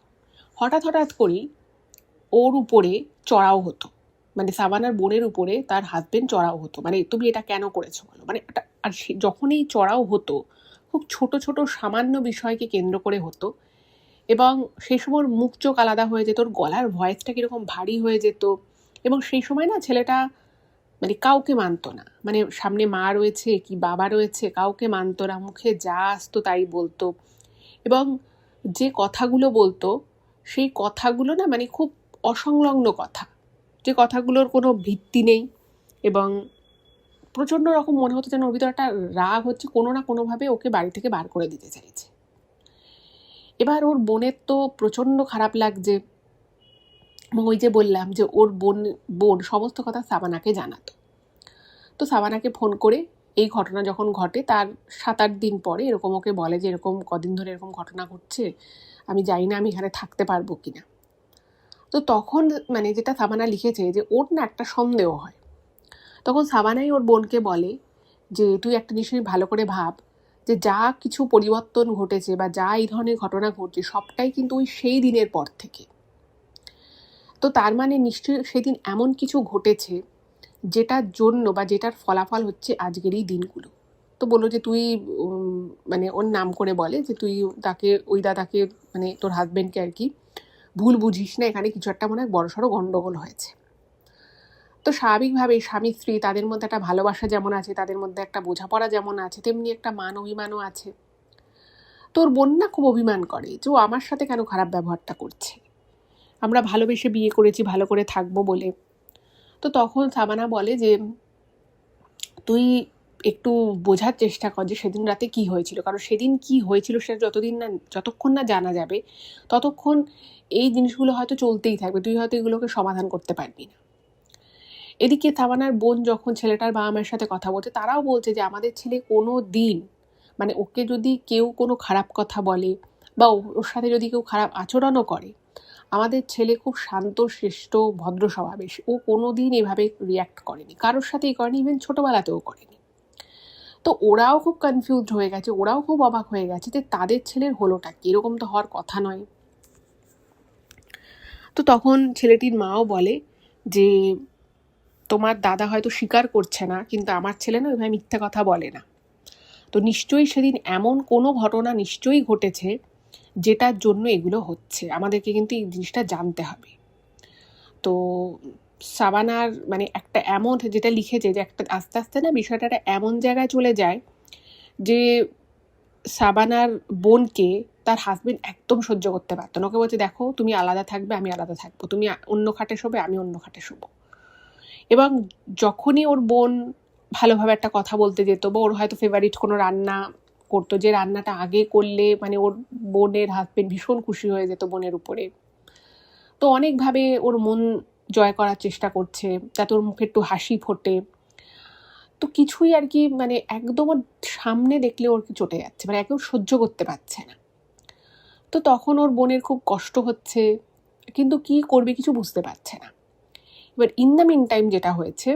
[SPEAKER 1] হঠাৎ করেই ওর উপরে চড়াও হতো, মানে সাবানার বোনের উপরে তার হাজবেন্ড চড়াও হতো, মানে তুমি এটা কেন করেছো বলো, মানে আর যখনই চড়াও হতো খুব ছোট ছোট সামান্য বিষয়কে কেন্দ্র করে হতো। এবং সেই সময় ওর মুখ চোখ আলাদা হয়ে যেত, ওর গলার ভয়েসটা কীরকম ভারী হয়ে যেত। এবং সেই সময় না ছেলেটা মানে কাউকে মানতো না, মানে সামনে মা রয়েছে কি বাবা রয়েছে কাউকে মানতো না, মুখে যা আসতো তাই বলতো। এবং যে কথাগুলো বলতো সেই কথাগুলো না মানে খুব অসংলগ্ন কথা, যে কথাগুলোর কোনো ভিত্তি নেই। এবং প্রচণ্ড রকম মনে হতো যেন ওর ভিতরে একটা রাগ হচ্ছে, কোনো না কোনোভাবে ওকে বাড়ি থেকে বার করে দিতে চাইছে। এবার ওর বোনের তো প্রচণ্ড খারাপ লাগছে। ওই যে বললাম যে ওর বোন সমস্ত কথা সাবানাকে জানাতো। তো সাবানাকে ফোন করে এই ঘটনা যখন ঘটে তার 7-8 দিন পরে এরকম ওকে বলে যে এরকম কদিন ধরে এরকম ঘটনা ঘটছে, আমি জানি না আমি এখানে থাকতে পারবো কিনা। তো তখন মানে যেটা সাবানা লিখেছে যে ওর না একটা সন্দেহ হয়। তখন সাবানাই ওর বোনকে বলে যে তুই একটা জিনিস ভালো করে ভাব, যে যা কিছু পরিবর্তন ঘটেছে বা যা এই ধরনের ঘটনা ঘটছে সবটাই কিন্তু ওই সেই দিনের পর থেকে। তো তার মানে নিশ্চয়ই সেদিন এমন কিছু ঘটেছে যেটার জন্য বা যেটার ফলাফল হচ্ছে আজকের এই দিনগুলো। তো বললো যে তুই মানে ওর নাম করে বলে যে তুই তাকে, ওই দাদাকে মানে তোর হাজবেন্ডকে আর কি ভুল বুঝিস না, এখানে কিছু একটা মনে হয় বড়সড় গন্ডগোল হয়েছে। তো স্বাভাবিকভাবেই স্বামী স্ত্রী তাদের মধ্যে একটা ভালোবাসা যেমন আছে, তাদের মধ্যে একটা বোঝাপড়া যেমন আছে, তেমনি একটা মান অভিমানও আছে। তোর বোন না খুব অভিমান করে যে ও আমার সাথে কেন খারাপ ব্যবহারটা করছে, আমরা ভালোবেসে বিয়ে করেছি ভালো করে থাকবো বলে। তো তখন সাবানা বলে যে তুই একটু বোঝার চেষ্টা কর যে সেদিন রাতে কি হয়েছিল, কারণ সেদিন কি হয়েছিল সেটা যতক্ষণ না জানা যাবে ততক্ষণ এই জিনিসগুলো হয়তো চলতেই থাকবে, তুই হয়তো এগুলোকে সমাধান করতে পারবি না। এদিকে সাবানার বোন যখন ছেলেটার বাবা মায়ের সাথে কথা বলছে, তারাও বলছে যে আমাদের ছেলে কোনো দিন মানে ওকে যদি কেউ কোনো খারাপ কথা বলে বা ওর সাথে যদি কেউ খারাপ আচরণও করে, আমাদের ছেলে খুব শান্ত শিষ্ট ভদ্র স্বভাবের, ও কোনো দিন এভাবে রিয়াক্ট করেনি, কারোর সাথেই করেনি, ইভেন ছোটোবেলাতেও করেনি। তো ওরাও খুব কনফিউজড হয়ে গেছে, ওরাও খুব অবাক হয়ে গেছে যে তাদের ছেলের হলোটা কি, এরকম তো হওয়ার কথা নয়। তো তখন ছেলেটির মাও বলে যে তোমার দাদা হয়তো স্বীকার করছে না, কিন্তু আমার ছেলে না ওইভাবে মিথ্যা কথা বলে না। তো নিশ্চয়ই সেদিন এমন কোনো ঘটনা নিশ্চয়ই ঘটেছে যেটার জন্য এগুলো হচ্ছে, আমাদেরকে কিন্তু এই জিনিসটা জানতে হবে। তো সাবানার মানে একটা এমন যেটা লিখেছে যে একটা আস্তে আস্তে না বিষয়টা এমন জায়গায় চলে যায় যে সাবানার বোনকে তার হাজবেন্ড একদম সহ্য করতে পারতো না। ওকে বলছে দেখো তুমি আলাদা থাকবে আমি আলাদা থাকবো, তুমি অন্য খাটে শোবে আমি অন্য খাটে শোবো। এবং যখনই ওর বোন ভালোভাবে একটা কথা বলতে যেত বা ওর হয়তো ফেভারিট কোনো রান্না করতো, যে রান্নাটা আগে করলে মানে ওর বোনের হাজবেন্ড ভীষণ খুশি হয়ে যেত বোনের উপরে, তো অনেকভাবে ওর মন জয় করার চেষ্টা করছে যাতে ওর মুখে একটু হাসি ফোটে। তো কিছুই আর কি মানে একদম ওর সামনে দেখলে ওর চটে যাচ্ছে, মানে একদম সহ্য করতে পারছে না। তো তখন ওর বোনের খুব কষ্ট হচ্ছে, কিন্তু কি করবে কিছু বুঝতে পারছে না। এবার ইন দ্য মিন টাইম যেটা হয়েছে,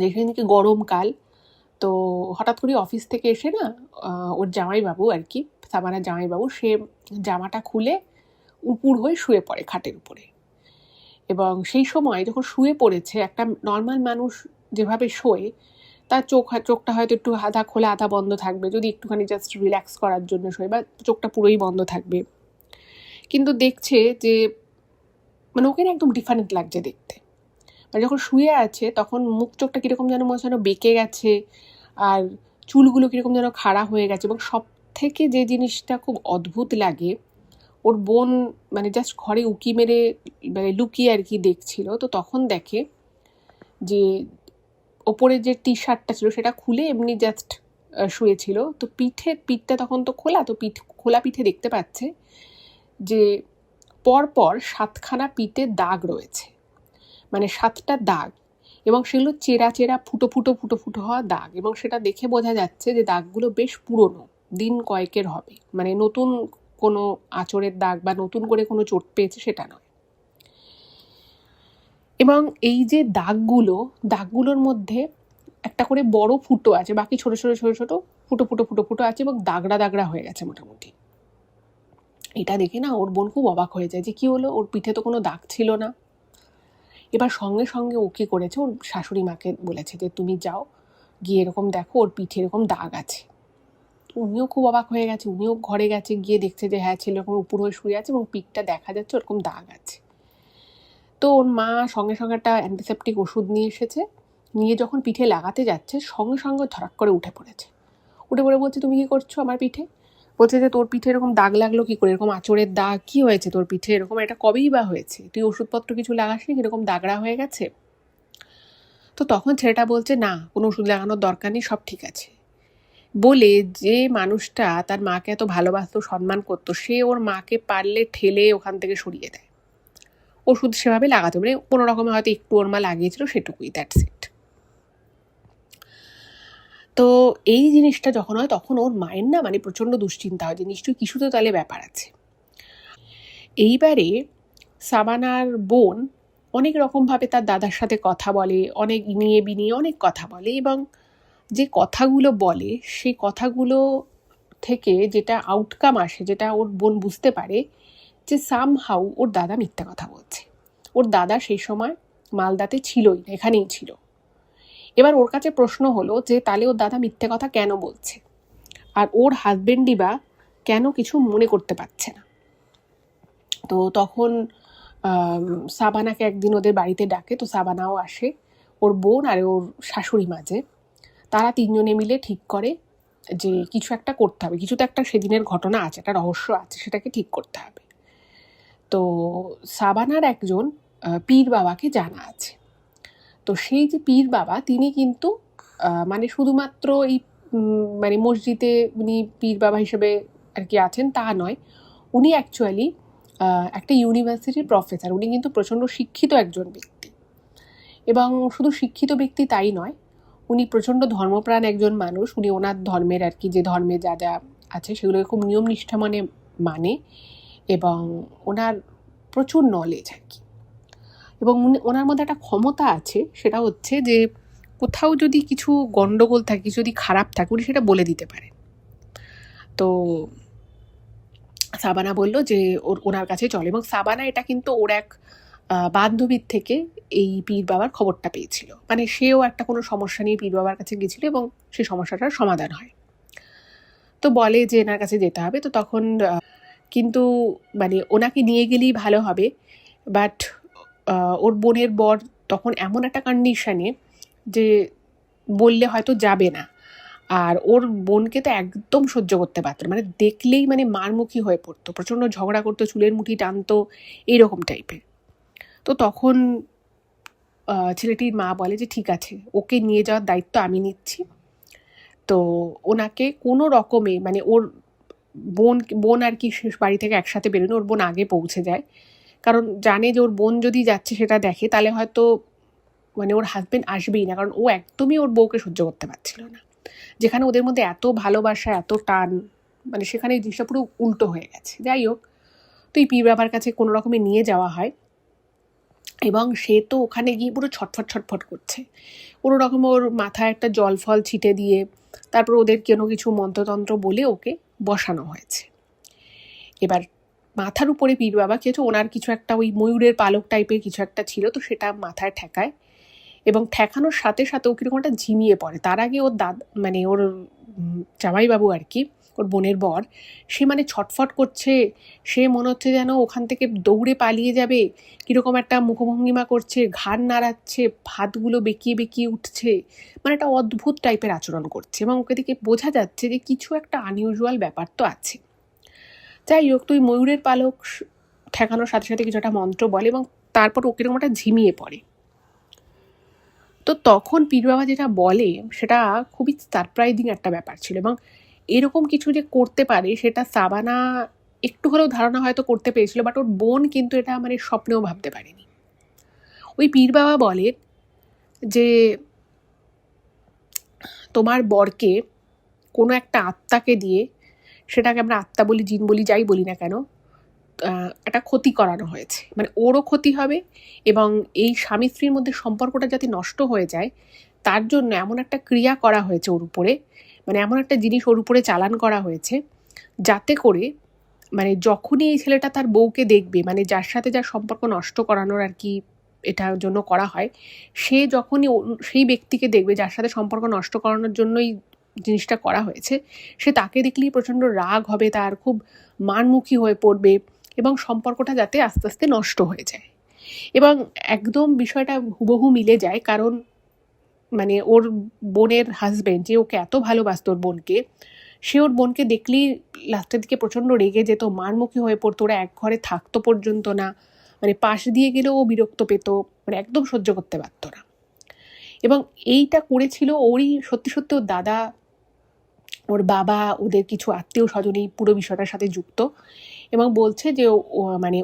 [SPEAKER 1] যেখানে নাকি গরমকাল, তো হঠাৎ করে অফিস থেকে এসে না ওর জামাইবাবু আর কি, সাবানার জামাইবাবু, সে জামাটা খুলে উপুর হয়ে শুয়ে পড়ে খাটের উপরে। এবং সেই সময় যখন শুয়ে পড়েছে, একটা নর্মাল মানুষ যেভাবে শোয় তার চোখটা হয়তো একটু আধা খোলা আধা বন্ধ থাকবে, যদি একটুখানি জাস্ট রিল্যাক্স করার জন্য শোয়, বা চোখটা পুরোই বন্ধ থাকবে। কিন্তু দেখছে যে মানে ওকে না একদম ডিফারেন্ট লাগছে দেখতে। মানে যখন শুয়ে আছে তখন মুখ চোখটা কীরকম যেন মনে হচ্ছে বেঁকে গেছে, আর চুলগুলো কীরকম যেন খাড়া হয়ে গেছে। এবং সব থেকে যে জিনিসটা খুব অদ্ভুত লাগে, ওর বোন মানে জাস্ট ঘরে উকি মেরে মানে লুকিয়ে আর কি দেখছিল। তো তখন দেখে যে ওপরে যে টি শার্টটা ছিল সেটা খুলে এমনি জাস্ট শুয়েছিল। তো পিঠটা তখন তো খোলা, তো খোলা পিঠে দেখতে পাচ্ছে যে পরপর 7খানা পিঠে দাগ রয়েছে, মানে 7টা দাগ, এবং সেগুলো চেরা চেরা ফুটো ফুটো ফুটো ফুটো হওয়া দাগ, এবং সেটা দেখে বোঝা যাচ্ছে যে দাগগুলো বেশ পুরনো, দিন কয়েকের হবে, মানে নতুন কোনো আঁচড়ের দাগ বা নতুন করে কোনো চোট পেয়েছে সেটা নয়। এবং এই যে দাগগুলোর মধ্যে একটা করে বড় ফুটো আছে, বাকি ছোট ছোট ছোট ছোট ফুটো ফুটো ফুটো ফুটো আছে, এবং দাগড়া দাগড়া হয়ে গেছে মোটামুটি। এটা দেখে না ওর বোন খুব অবাক হয়ে যায় যে কি হলো, ওর পিঠে তো কোনো দাগ ছিল না। এবার সঙ্গে সঙ্গে ও কী করেছে, ওর শাশুড়ি মাকে বলেছে যে তুমি যাও গিয়ে এরকম দেখো ওর পিঠে এরকম দাগ আছে। উনিও খুব অবাক হয়ে গেছে, উনিও ঘরে গেছে, গিয়ে দেখছে যে হ্যাঁ ছেলে এরকম উপর হয়ে শুয়ে আছে এবং পিঠটা দেখা যাচ্ছে ওরকম দাগ আছে। তো ওর মা সঙ্গে সঙ্গে একটা অ্যান্টিসেপটিক ওষুধ নিয়ে এসেছে, নিয়ে যখন পিঠে লাগাতে যাচ্ছে সঙ্গে সঙ্গে ধরাক করে উঠে পড়েছে। উঠে পড়ে বলছে তুমি কী করছো আমার পিঠে? বলছে যে তোর পিঠে এরকম দাগ লাগলো কী করে, এরকম আঁচড়ের দাগ কী হয়েছে তোর পিঠে এরকম, এটা কবেই বা হয়েছে, তুই ওষুধপত্র কিছু লাগাসনি এরকম দাগড়া হয়ে গেছে? তো তখন ছেলেটা বলছে না কোনো ওষুধ লাগানোর দরকার নেই, সব ঠিক আছে। বলে যে মানুষটা তার মাকে এত ভালোবাসতো সম্মান করতো, সে ওর মাকে পারলে ঠেলে ওখান থেকে সরিয়ে দেয়। ওষুধ সেভাবে লাগাতে মানে কোনো রকমে হয়তো একটু ওর মা লাগিয়েছিল সেটুকুই, দ্যাটস ইট। তো এই জিনিসটা যখন হয় তখন ওর মায়ের না মানে প্রচণ্ড দুশ্চিন্তা হয় যে নিশ্চয়ই কিছু তো তাহলে ব্যাপার আছে। এইবারে সাবানার বোন অনেক রকমভাবে তার দাদার সাথে কথা বলে, অনেক ইনিয়ে বিনিয়ে অনেক কথা বলে, এবং যে কথাগুলো বলে সেই কথাগুলো থেকে যেটা আউটকাম আসে, যেটা ওর বোন বুঝতে পারে যে সামহাউ ওর দাদা মিথ্যা কথা বলছে। ওর দাদা সেই সময় মালদাতে ছিলই না, এখানেই ছিল। এবার ওর কাছে প্রশ্ন হলো যে তাহলে ওর দাদা মিথ্যে কথা কেন বলছে, আর ওর হাজবেন্ডই বা কেন কিছু মনে করতে পারছে না। তো তখন সাবানাকে একদিন ওদের বাড়িতে ডাকে, তো সাবানাও আসে, ওর বোন আর ওর শাশুড়ি মাঝে তারা তিনজনে মিলে ঠিক করে যে কিছু একটা করতে হবে, কিছু তো একটা সেদিনের ঘটনা আছে, একটা রহস্য আছে, সেটাকে ঠিক করতে হবে। তো সাবানার একজন পীর বাবাকে জানা আছে। তো সেই যে পীর বাবা তিনি কিন্তু মানে শুধুমাত্র এই মানে মসজিদে উনি পীর বাবা হিসেবে আর কি আছেন তা নয়, উনি অ্যাকচুয়ালি একটা ইউনিভার্সিটির প্রফেসর। উনি কিন্তু প্রচণ্ড শিক্ষিত একজন ব্যক্তি, এবং শুধু শিক্ষিত ব্যক্তি তাই নয়, উনি প্রচণ্ড ধর্মপ্রাণ একজন মানুষ। উনি ওনার ধর্মের আর কি যে ধর্মে যা যা আছে সেগুলোকে খুব নিয়ম নিষ্ঠা মানে এবং ওনার প্রচুর নলেজ আর কি। এবং ওনার মধ্যে একটা ক্ষমতা আছে, সেটা হচ্ছে যে কোথাও যদি কিছু গন্ডগোল থাকে, কিছু যদি খারাপ থাকে, উনি সেটা বলে দিতে পারেন। তো সাবানা বলল যে ওনার কাছে চলে, এবং সাবানা এটা কিন্তু ওর এক বান্ধবীর থেকে এই পীর বাবার খবরটা পেয়েছিল, মানে সেও একটা কোনো সমস্যা নিয়ে পীর বাবার কাছে গেছিল এবং সেই সমস্যাটার সমাধান হয়। তো বলে যে এনার কাছে যেতে হবে। তো তখন কিন্তু মানে ওনাকে নিয়ে গেলেই ভালো হবে, বাট ওর বোনের বর তখন এমন একটা কন্ডিশনে যে বললে হয়তো যাবে না, আর ওর বোনকে তো একদম সহ্য করতে পারতো না, মানে দেখলেই মানে মারমুখী হয়ে পড়তো, প্রচণ্ড ঝগড়া করতো, চুলের মুঠি টানতো, এইরকম টাইপের। তো তখন ছেলেটির মা বলে যে ঠিক আছে, ওকে নিয়ে যাওয়ার দায়িত্ব আমি নিচ্ছি। তো ওনাকে কোনো রকমে মানে ওর বোন আর কি বাড়ি থেকে একসাথে বেরোনো, ওর বোন আগে পৌঁছে যায়, কারণ জানে যে ওর বোন যদি যাচ্ছে সেটা দেখে তাহলে হয়তো মানে ওর হাজবেন্ড আসবেই না, কারণ ও একদমই ওর বউকে সহ্য করতে পারছিল না। যেখানে ওদের মধ্যে এত ভালোবাসা এত টান, মানে সেখানে এই জিনিসটা পুরো উল্টো হয়ে গেছে। যাই হোক, তো এই পীর বাবার কাছে কোনো রকমে নিয়ে যাওয়া হয়, এবং সে তো ওখানে গিয়ে পুরো ছটফট ছটফট করছে। কোনো রকম ওর মাথায় একটা জল ফল ছিটে দিয়ে তারপর ওদের কোনো কিছু মন্ত্রতন্ত্র বলে ওকে বসানো হয়েছে। এবার মাথার উপরে পীর বাবা কিছু ওনার কিছু একটা ওই ময়ূরের পালক টাইপের কিছু একটা ছিল, তো সেটা মাথায় ঠেকায়, এবং ঠেকানোর সাথে সাথে ও কীরকম একটা ঝিমিয়ে পড়ে। তার আগে ওর মানে ওর জামাইবাবু আর কি, ওর বোনের বর, সে মানে ছটফট করছে, সে মনে হচ্ছে যেন ওখান থেকে দৌড়ে পালিয়ে যাবে, কীরকম একটা মুখভঙ্গিমা করছে, ঘাড় নাড়াচ্ছে, হাতগুলো বেঁকিয়ে বেঁকিয়ে উঠছে, মানে একটা অদ্ভুত টাইপের আচরণ করছে, এবং ওকে দেখে বোঝা যাচ্ছে যে কিছু একটা আনইউজুয়াল ব্যাপার তো আছে। যাই হোক, তুই ময়ূরের পালক ঠেকানোর সাথে সাথে কিছু একটা মন্ত্র বলে এবং তারপর ও কিরকম একটা ঝিমিয়ে পড়ে। তো তখন পীর বাবা যেটা বলে সেটা খুবই সারপ্রাইজিং একটা ব্যাপার ছিল, এবং এরকম কিছু যে করতে পারে সেটা সাবানা একটু হলেও ধারণা হয়তো করতে পেরেছিল, বাট ওর বোন কিন্তু এটা মানে স্বপ্নেও ভাবতে পারেনি। ওই পীর বাবা বলেন যে তোমার বরকে কোনো একটা আত্মাকে দিয়ে, সেটাকে আমরা আত্মা বলি, জিন বলি, যাই বলি না কেন, একটা ক্ষতি করানো হয়েছে, মানে ওরও ক্ষতি হবে এবং এই স্বামী স্ত্রীর মধ্যে সম্পর্কটা যাতে নষ্ট হয়ে যায় তার জন্য এমন একটা ক্রিয়া করা হয়েছে ওর উপরে, মানে এমন একটা জিনিস ওর উপরে চালান করা হয়েছে যাতে করে মানে যখনই এই ছেলেটা তার বউকে দেখবে, মানে যার সাথে যার সম্পর্ক নষ্ট করানোর আর কি এটার জন্য করা হয়, সে যখনই সেই ব্যক্তিকে দেখবে যার সাথে সম্পর্ক নষ্ট করানোর জন্যই জিনিসটা করা হয়েছে, সে তাকে দেখলেই প্রচণ্ড রাগ হবে, তার খুব মানমুখী হয়ে পড়বে এবং সম্পর্কটা যাতে আস্তে আস্তে নষ্ট হয়ে যায়। এবং একদম বিষয়টা হুবহু মিলে যায়, কারণ মানে ওর বোনের হাজবেন্ড যে ওকে এত ভালোবাসত ওর বোনকে, সে ওর বোনকে দেখলেই লাস্টের দিকে প্রচণ্ড রেগে যেত, মারমুখী হয়ে পড়তো, ওরা এক ঘরে থাকতো পর্যন্ত না, মানে পাশ দিয়ে গেলেও ও বিরক্ত পেত, মানে একদম সহ্য করতে পারত না। এবং এইটা করেছিল ওরই সত্যি সত্যি ওর দাদা, ওর বাবা, ওদের কিছু আত্মীয় স্বজন এই পুরো বিষয়টার সাথে যুক্ত, এবং বলছে যে মানে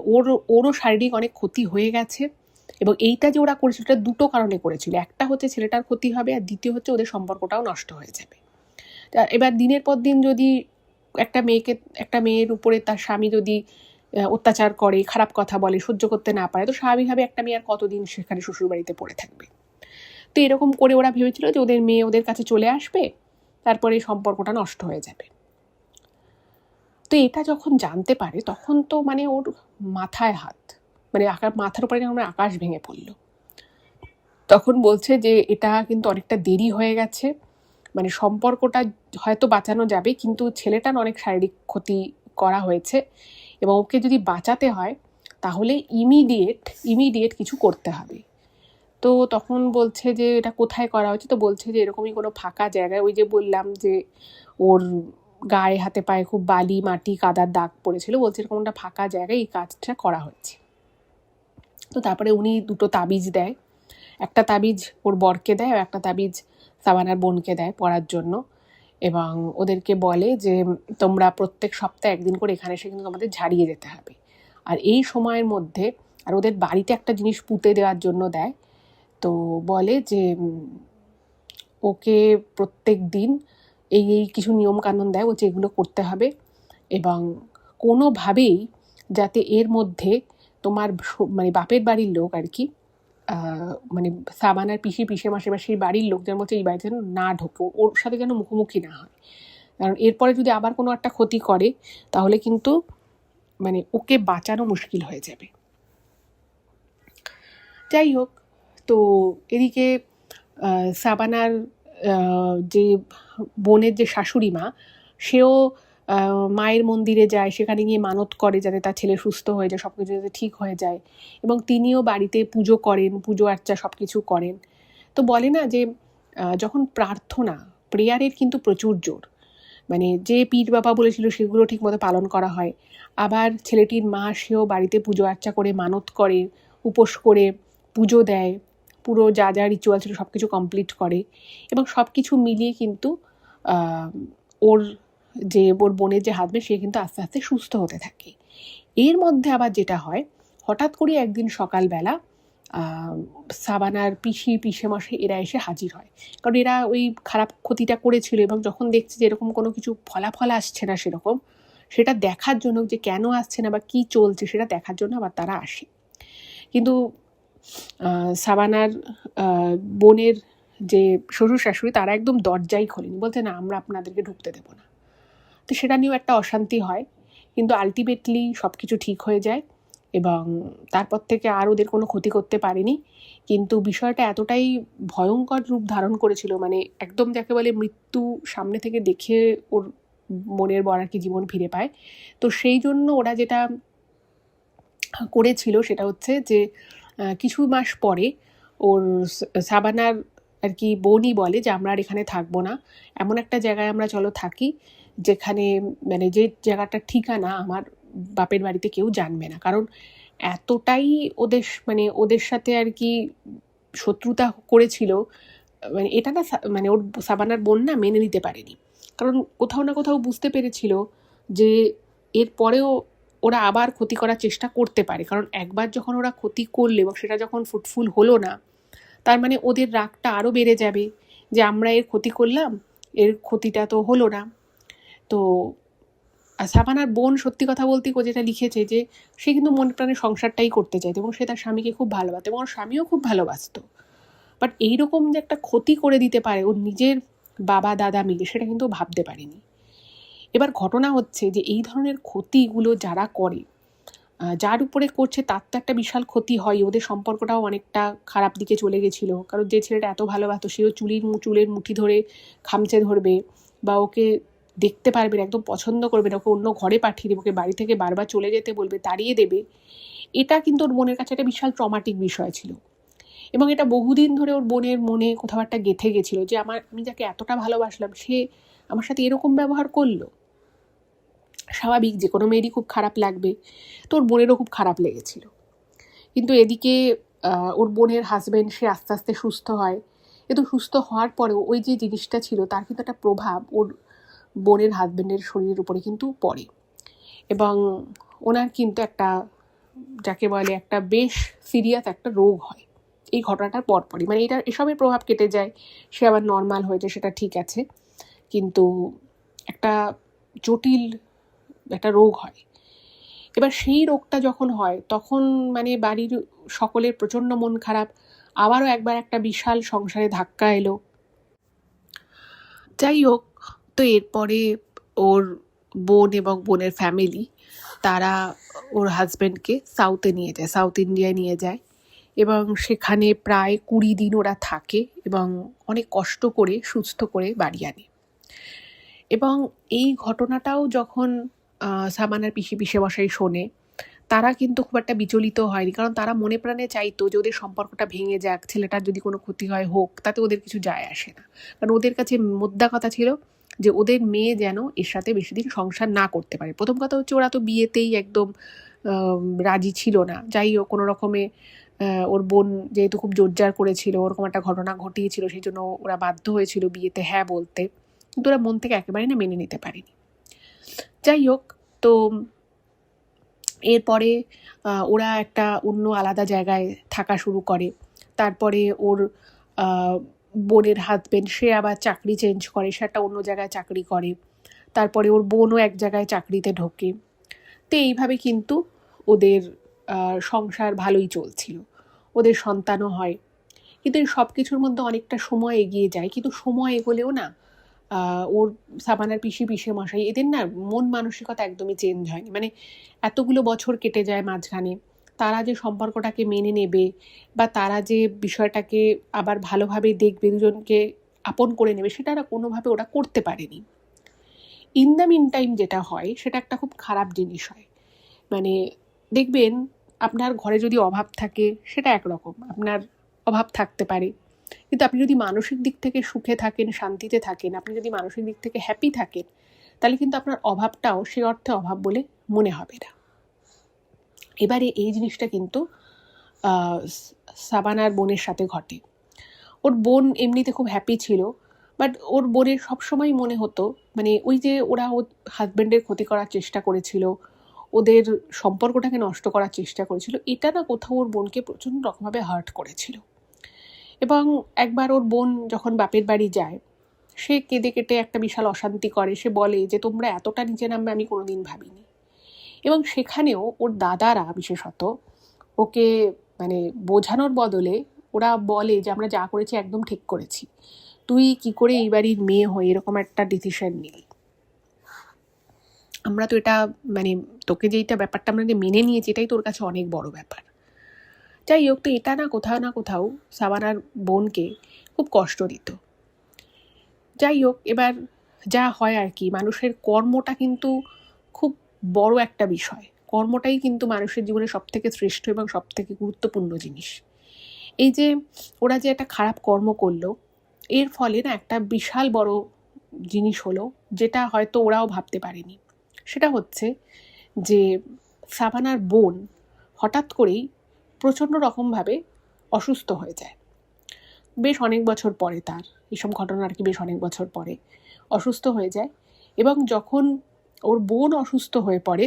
[SPEAKER 1] ওরও শারীরিক অনেক ক্ষতি হয়ে গেছে, এবং এইটা যে ওরা করেছিল সেটা দুটো কারণে করেছিল, একটা হচ্ছে ছেলেটার ক্ষতি হবে আর দ্বিতীয় হচ্ছে ওদের সম্পর্কটাও নষ্ট হয়ে যাবে। এবার দিনের পর দিন যদি একটা মেয়ের উপরে তার স্বামী যদি অত্যাচার করে, খারাপ কথা বলে, সহ্য করতে না পারে, তো স্বাভাবিকভাবে একটা মেয়ে আর কতদিন সেখানে শ্বশুরবাড়িতে পড়ে থাকবে। তো এরকম করে ওরা ভেবেছিল যে ওদের মেয়ে ওদের কাছে চলে আসবে, তারপরে সম্পর্কটা নষ্ট হয়ে যাবে। তো এটা যখন জানতে পারে তখন তো মানে ওর মাথায় হাত, মানে মাথার উপরে যেন আকাশ ভেঙে পড়ল। তখন বলছে যে এটা কিন্তু অনেকটা দেরি হয়ে গেছে, মানে সম্পর্কটা হয়তো বাঁচানো যাবে কিন্তু ছেলেটার অনেক শারীরিক ক্ষতি করা হয়েছে, এবং ওকে যদি বাঁচাতে হয় তাহলে ইমিডিয়েট কিছু করতে হবে। তো তখন বলছে যে এটা কোথায় করা হচ্ছে, তো বলছে যে এরকমই কোনো ফাঁকা জায়গায়, ওই যে বললাম যে ওর গায়ে হাতে পায়ে খুব বালি মাটি কাদার দাগ পড়েছিল, বলছে এরকম একটা ফাঁকা জায়গায় এই কাজটা করা হচ্ছে। তো তারপরে উনি দুটো তাবিজ দেয়, একটা তাবিজ ওর বরকে দেয় আর একটা তাবিজ সাবানার বোনকে দেয় পড়ার জন্য, এবং ওদেরকে বলে যে তোমরা প্রত্যেক সপ্তাহে একদিন করে এখানে এসে কিন্তু তোমাদের ঝাড়িয়ে যেতে হবে, আর এই সময়ের মধ্যে, আর ওদের বাড়িতে একটা জিনিস পুঁতে দেওয়ার জন্য দেয়, তো বলে যে ওকে প্রত্যেক দিন এই কিছু নিয়মকানুন দেয়, বলছে এগুলো করতে হবে, এবং কোনোভাবেই যাতে এর মধ্যে তোমার মানে বাপের বাড়ির লোক আর কি, মানে সাবানার পিসে মাসে বা সেই বাড়ির লোকদের মধ্যে এই বাড়িতে যেন না ঢোকে, ওর সাথে যেন মুখোমুখি না হয়, কারণ এরপরে যদি আবার কোনো একটা ক্ষতি করে তাহলে কিন্তু মানে ওকে বাঁচানো মুশকিল হয়ে যাবে। যাই হোক, তো এদিকে সাবানার যে বোনের যে শাশুড়ি মা, সেও মায়ের মন্দিরে যায়, সেখানে গিয়ে মানত করে যাতে তার ছেলে সুস্থ হয়ে যায়, সব কিছু যাতে ঠিক হয়ে যায়, এবং তিনিও বাড়িতে পুজো করেন, পুজো আর্চা সব কিছু করেন। তো বলে না যে যখন প্রেয়ারের কিন্তু প্রচুর জোর, মানে যে পীর বাবা বলেছিল সেগুলো ঠিকমতো পালন করা হয়, আবার ছেলেটির মা সেও বাড়িতে পুজো আর্চা করে, মানত করে, উপোস করে পুজো দেয়, পুরো যা যা রিচুয়াল ছিল সব কিছু কমপ্লিট করে, এবং সব কিছু মিলিয়ে কিন্তু ওর বোনের যে হাজবেন্ড সে কিন্তু আস্তে আস্তে সুস্থ হতে থাকে। এর মধ্যে আবার যেটা হয়, হঠাৎ করে একদিন সকালবেলা সাবানার পিসে মশাই এরা এসে হাজির হয়, কারণ এরা ওই খারাপ ক্ষতিটা করেছিল, এবং যখন দেখছে যে এরকম কোনো কিছু ফলাফল আসছে না সেরকম, সেটা দেখার জন্য যে কেন আসছে না বা কী চলছে সেটা দেখার জন্য আবার তারা আসে। কিন্তু সাবানার বোনের যে শ্বশুর শাশুড়ি তারা একদম দরজাই খোলেনি, বলছে না আমরা আপনাদেরকে ঢুকতে দেবো না। তো সেটা নিয়েও একটা অশান্তি হয়, কিন্তু আলটিমেটলি সব কিছু ঠিক হয়ে যায়, এবং তারপর থেকে আর ওদের কোনো ক্ষতি করতে পারেনি। কিন্তু বিষয়টা এতটাই ভয়ঙ্কর রূপ ধারণ করেছিল, মানে একদম যাকে বলে মৃত্যু সামনে থেকে দেখে ওর মনের বর আর কি জীবন ফিরে পায়। তো সেই জন্য ওরা যেটা করেছিল সেটা হচ্ছে যে কিছু মাস পরে ওর সাবানার আর কি বোনই বলে যে আমরা আর এখানে থাকবো না, এমন একটা জায়গায় আমরা চলো থাকি যেখানে মানে যে জায়গাটার ঠিকানা আমার বাপের বাড়িতে কেউ জানবে না, কারণ এতটাই ওদের মানে ওদের সাথে আর কি শত্রুতা করেছিল। মানে এটা না মানে ওর সাবানার বোন না মেনে নিতে পারেনি, কারণ কোথাও না কোথাও বুঝতে পেরেছিল যে এরপরেও ওরা আবার ক্ষতি করার চেষ্টা করতে পারে, কারণ একবার যখন ওরা ক্ষতি করলে এবং সেটা যখন ফুটফুল হলো না, তার মানে ওদের রাগটা আরও বেড়ে যাবে যে আমরা এর ক্ষতি করলাম, এর ক্ষতিটা তো হলো না। তো সাবানার বোন সত্যি কথা বলতে ও যেটা লিখেছে যে সে কিন্তু মন প্রাণে সংসারটাই করতে চাইতো এবং সে তার স্বামীকে খুব ভালোবাসত এবং ওর স্বামীও খুব ভালোবাসত, বাট এইরকম যে একটা ক্ষতি করে দিতে পারে ওর নিজের বাবা দাদা মিলে, সেটা কিন্তু ভাবতে পারেনি। এবার ঘটনা হচ্ছে যে এই ধরনের ক্ষতিগুলো যারা করে, যার উপরে করছে তার তো একটা বিশাল ক্ষতি হয়। ওদের সম্পর্কটাও অনেকটা খারাপ দিকে চলে গেছিলো, কারণ যে ছেলেটা এত ভালোবাসতো সেও চুলের মুঠি ধরে খামচে ধরবে বা ওকে দেখতে পারবে না, একদম পছন্দ করবে না, ওকে অন্য ঘরে পাঠিয়ে দেবে, ওকে বাড়ি থেকে বারবার চলে যেতে বলবে, তাড়িয়ে দেবে। এটা কিন্তু ওর বোনের কাছে একটা বিশাল ট্রমাটিক বিষয় ছিল এবং এটা বহুদিন ধরে ওর বোনের মনে কোথাও একটা গেঁথে গেছিলো যে আমি যাকে এতটা ভালোবাসলাম সে আমার সাথে এরকম ব্যবহার করলো। স্বাভাবিক, যে কোনো মেয়েরই খুব খারাপ লাগবে, তো ওর বোনেরও খুব খারাপ লেগেছিল। কিন্তু এদিকে ওর বোনের হাজব্যান্ড সে আস্তে আস্তে সুস্থ হয়, কিন্তু সুস্থ হওয়ার পরেও ওই যে জিনিসটা ছিল তার কিন্তু একটা প্রভাব ওর বোনের হাজব্যান্ডের শরীরের উপরে কিন্তু পড়ে এবং ওনার কিন্তু একটা যাকে বলে একটা বেশ সিরিয়াস একটা রোগ হয় এই ঘটনাটার পরপরই। মানে এসবের প্রভাব কেটে যায়, সে আবার নর্মাল হয়েছে, সেটা ঠিক আছে, কিন্তু একটা জটিল একটা রোগ হয়। এবার সেই রোগটা যখন হয় তখন মানে বাড়ির সকলের প্রচণ্ড মন খারাপ, আবারও একবার একটা বিশাল সংসারে ধাক্কা এলো। যাই হোক, তো এরপরে ওর বোন এবং বোনের ফ্যামিলি তারা ওর হাজব্যান্ডকে সাউথ ইন্ডিয়ায় নিয়ে যায় এবং সেখানে প্রায় 20 দিন ওরা থাকে এবং অনেক কষ্ট করে সুস্থ করে বাড়ি আনে। এবং এই ঘটনাটাও যখন সাবানার পিসেমশাই শোনে, তারা কিন্তু খুব একটা বিচলিত হয়নি, কারণ তারা মনে প্রাণে চাইতো যে ওদের সম্পর্কটা ভেঙে যাক, ছেলেটার যদি কোনো ক্ষতি হয় হোক, তাতে ওদের কিছু যায় আসে না, কারণ ওদের কাছে মোদ্দা কথা ছিল যে ওদের মেয়ে যেন এর সাথে বেশি দিন সংসার না করতে পারে। প্রথম কথা হচ্ছে ওরা তো বিয়েতেই একদম রাজি ছিল না, যাই হোক কোনো রকমে ওর বোন যেহেতু খুব জোরজার করেছিল, ওরকম একটা ঘটনা ঘটিয়েছিল, সেই জন্য ওরা বাধ্য হয়েছিল বিয়েতে হ্যাঁ বলতে, কিন্তু ওরা মন থেকে একেবারেই না মেনে নিতে পারেনি। যাই হোক, তো এরপরে ওরা একটা অন্য আলাদা জায়গায় থাকা শুরু করে। তারপরে ওর বোনের হাজব্যান্ড সে আবার চাকরি চেঞ্জ করে, সে একটা অন্য জায়গায় চাকরি করে। তারপরে ওর বোনও এক জায়গায় চাকরিতে ঢোকে। তো এইভাবে কিন্তু ওদের সংসার ভালোই চলছিল, ওদের সন্তানও হয়। কিন্তু এই সব কিছুর মধ্যে অনেকটা সময় এগিয়ে যায়, কিন্তু সময় এগোলেও না ওর সাবানার পিসেমশাই এদের না মন মানসিকতা একদমই চেঞ্জ হয়নি। মানে এতগুলো বছর কেটে যায় মাঝখানে, তারা যে সম্পর্কটাকে মেনে নেবে বা তারা যে বিষয়টাকে আবার ভালোভাবে দেখবে, দুজনকে আপন করে নেবে, সেটা কোনোভাবে ওরা করতে পারেনি। ইন দ্য মিন টাইম যেটা হয় সেটা একটা খুব খারাপ জিনিস হয়। মানে দেখবেন আপনার ঘরে যদি অভাব থাকে সেটা একরকম, আপনার অভাব থাকতে পারে, কিন্তু আপনি যদি মানসিক দিক থেকে সুখে থাকেন, শান্তিতে থাকেন, আপনি যদি মানসিক দিক থেকে হ্যাপি থাকেন, তাহলে কিন্তু আপনার অভাবটাও সে অর্থে অভাব বলে মনে হবে না। এবারে এই জিনিসটা কিন্তু সাবানার বোনের সাথে ঘটে। ওর বোন এমনিতে খুব হ্যাপি ছিল, বাট ওর বোনের সবসময় মনে হতো মানে ওই যে ওরা ওর হাজব্যান্ডের ক্ষতি করার চেষ্টা করেছিল, ওদের সম্পর্কটাকে নষ্ট করার চেষ্টা করেছিল, এটা না কোথাও ওর বোনকে প্রচণ্ড রকমভাবে হার্ট করেছিল। এবং একবার ওর বোন যখন বাপের বাড়ি যায়, সে কেঁদে কেটে একটা বিশাল অশান্তি করে, সে বলে যে তোমরা এতটা নিচে নামবে আমি কোনোদিন ভাবিনি। এবং সেখানেও ওর দাদারা বিশেষত ওকে মানে বোঝানোর বদলে ওরা বলে যে আমরা যা করেছি একদম ঠিক করেছি, তুই কি করে এই বাড়ির মেয়ে হয়ে এরকম একটা ডিসিশন নিলি, আমরা তো এটা মানে তোকে যেইটা ব্যাপারটা আমরা মেনে নিয়েছি এটাই তোর কাছে অনেক বড় ব্যাপার। যাই হোক, তো এটা না কোথাও সাবানার বোনকে খুব কষ্ট দিত। যাই হোক, এবার যা হয় আর কি, মানুষের কর্মটা কিন্তু খুব বড় একটা বিষয়, কর্মটাই কিন্তু মানুষের জীবনে সবথেকে শ্রেষ্ঠ এবং সবথেকে গুরুত্বপূর্ণ জিনিস। এই যে ওরা যে একটা খারাপ কর্ম করলো, এর ফলে না একটা বিশাল বড় জিনিস হলো, যেটা হয়তো ওরাও ভাবতে পারেনি। সেটা হচ্ছে যে সাবানার বোন হঠাৎ করেই প্রচণ্ড রকমভাবে অসুস্থ হয়ে যায়। বেশ অনেক বছর পরে, তার এসব ঘটনা আর কি বেশ অনেক বছর পরে অসুস্থ হয়ে যায়। এবং যখন ওর বোন অসুস্থ হয়ে পড়ে,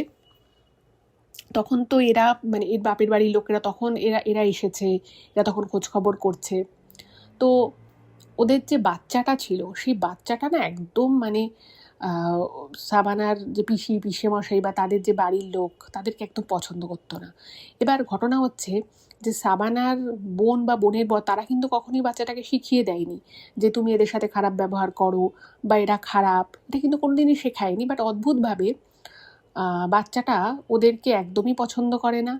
[SPEAKER 1] তখন তো এরা মানে এর বাপের বাড়ির লোকেরা তখন এরা এসেছে, এরা তখন খোঁজখবর করছে। তো ওদের যে বাচ্চাটা ছিল, সেই বাচ্চাটা না একদম মানে সাবানার যে পিসেমশাই বা তাদের যে বাড়ির লোক, তাদেরকে একদম পছন্দ করতো না। এবার ঘটনা হচ্ছে যে সাবানার বোন বা বোনের বর তারা কিন্তু কখনোই বাচ্চাটাকে শিখিয়ে দেয়নি যে তুমি এদের সাথে খারাপ ব্যবহার করো বা এরা খারাপ, এটা কিন্তু কোনোদিনই শেখায়নি। বাট অদ্ভুতভাবে বাচ্চাটা ওদেরকে একদমই পছন্দ করে না।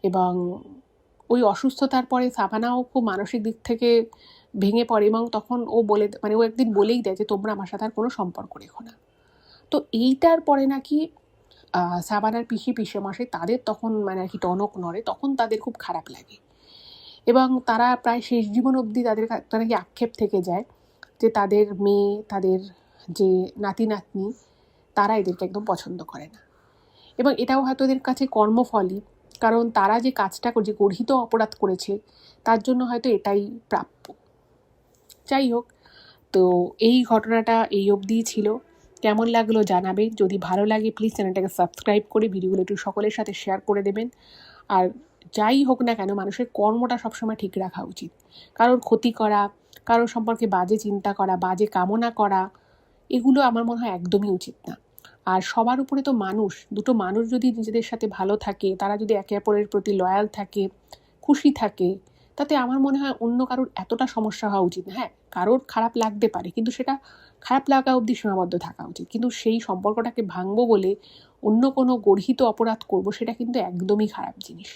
[SPEAKER 1] এবং ওই অসুস্থতার পরে সাবানাও খুব মানসিক দিক থেকে ভেঙে পড়ে, এবং তখন ও ও একদিন বলেই দেয় যে তোমরা আমার সাথে আর কোনো সম্পর্ক রেখো না। তো এইটার পরে নাকি সাবানার পিসেমশাই তাদের তখন মানে আর কি টনক নড়ে, তখন তাদের খুব খারাপ লাগে। এবং তারা প্রায় শেষ জীবন অবধি তাদের নাকি আক্ষেপ থেকে যায় যে তাদের মেয়ে, তাদের যে নাতি নাতনি, তারা এদেরকে একদম পছন্দ করে না। এবং এটাও হয়তো এদের কাছে কর্মফলই, কারণ তারা যে কাজটা যে গর্হিত অপরাধ করেছে তার জন্য হয়তো এটাই প্রাপ্য। যাই হোক, তো এই ঘটনাটা এই অবধিই ছিল। কেমন লাগলো জানাবেন। যদি ভালো লাগে প্লিজ চ্যানেলটাকে সাবস্ক্রাইব করে ভিডিওগুলো একটু সকলের সাথে শেয়ার করে দেবেন। আর যাই হোক না কেন, মানুষের কর্মটা সবসময় ঠিক রাখা উচিত। কারোর ক্ষতি করা, কারোর সম্পর্কে বাজে চিন্তা করা, বাজে কামনা করা, এগুলো আমার মনে হয় একদমই উচিত না। আর সবার উপরে তো দুটো মানুষ যদি নিজেদের সাথে ভালো থাকে, তারা যদি একে অপরের প্রতি লয়াল থাকে, খুশি থাকে, তাতে আমার মনে হয় অন্য কারোর এতটা সমস্যা হওয়া উচিত না। হ্যাঁ, কারোর খারাপ লাগতে পারে, কিন্তু সেটা খারাপ লাগা অবধি সীমাবদ্ধ থাকা উচিত। কিন্তু সেই সম্পর্কটাকে ভাঙবো বলে অন্য কোনো গর্হিত অপরাধ করব, সেটা কিন্তু একদমই খারাপ জিনিস।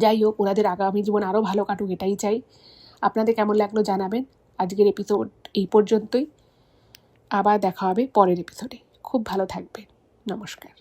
[SPEAKER 1] যাই হোক, ওনাদের আগামী জীবন আরও ভালো কাটুক, এটাই চাই। আপনাদের কেমন লাগলো জানাবেন। আজকের এপিসোড এই পর্যন্তই। আবার দেখা হবে পরের এপিসোডে। খুব ভালো থাকবেন। নমস্কার।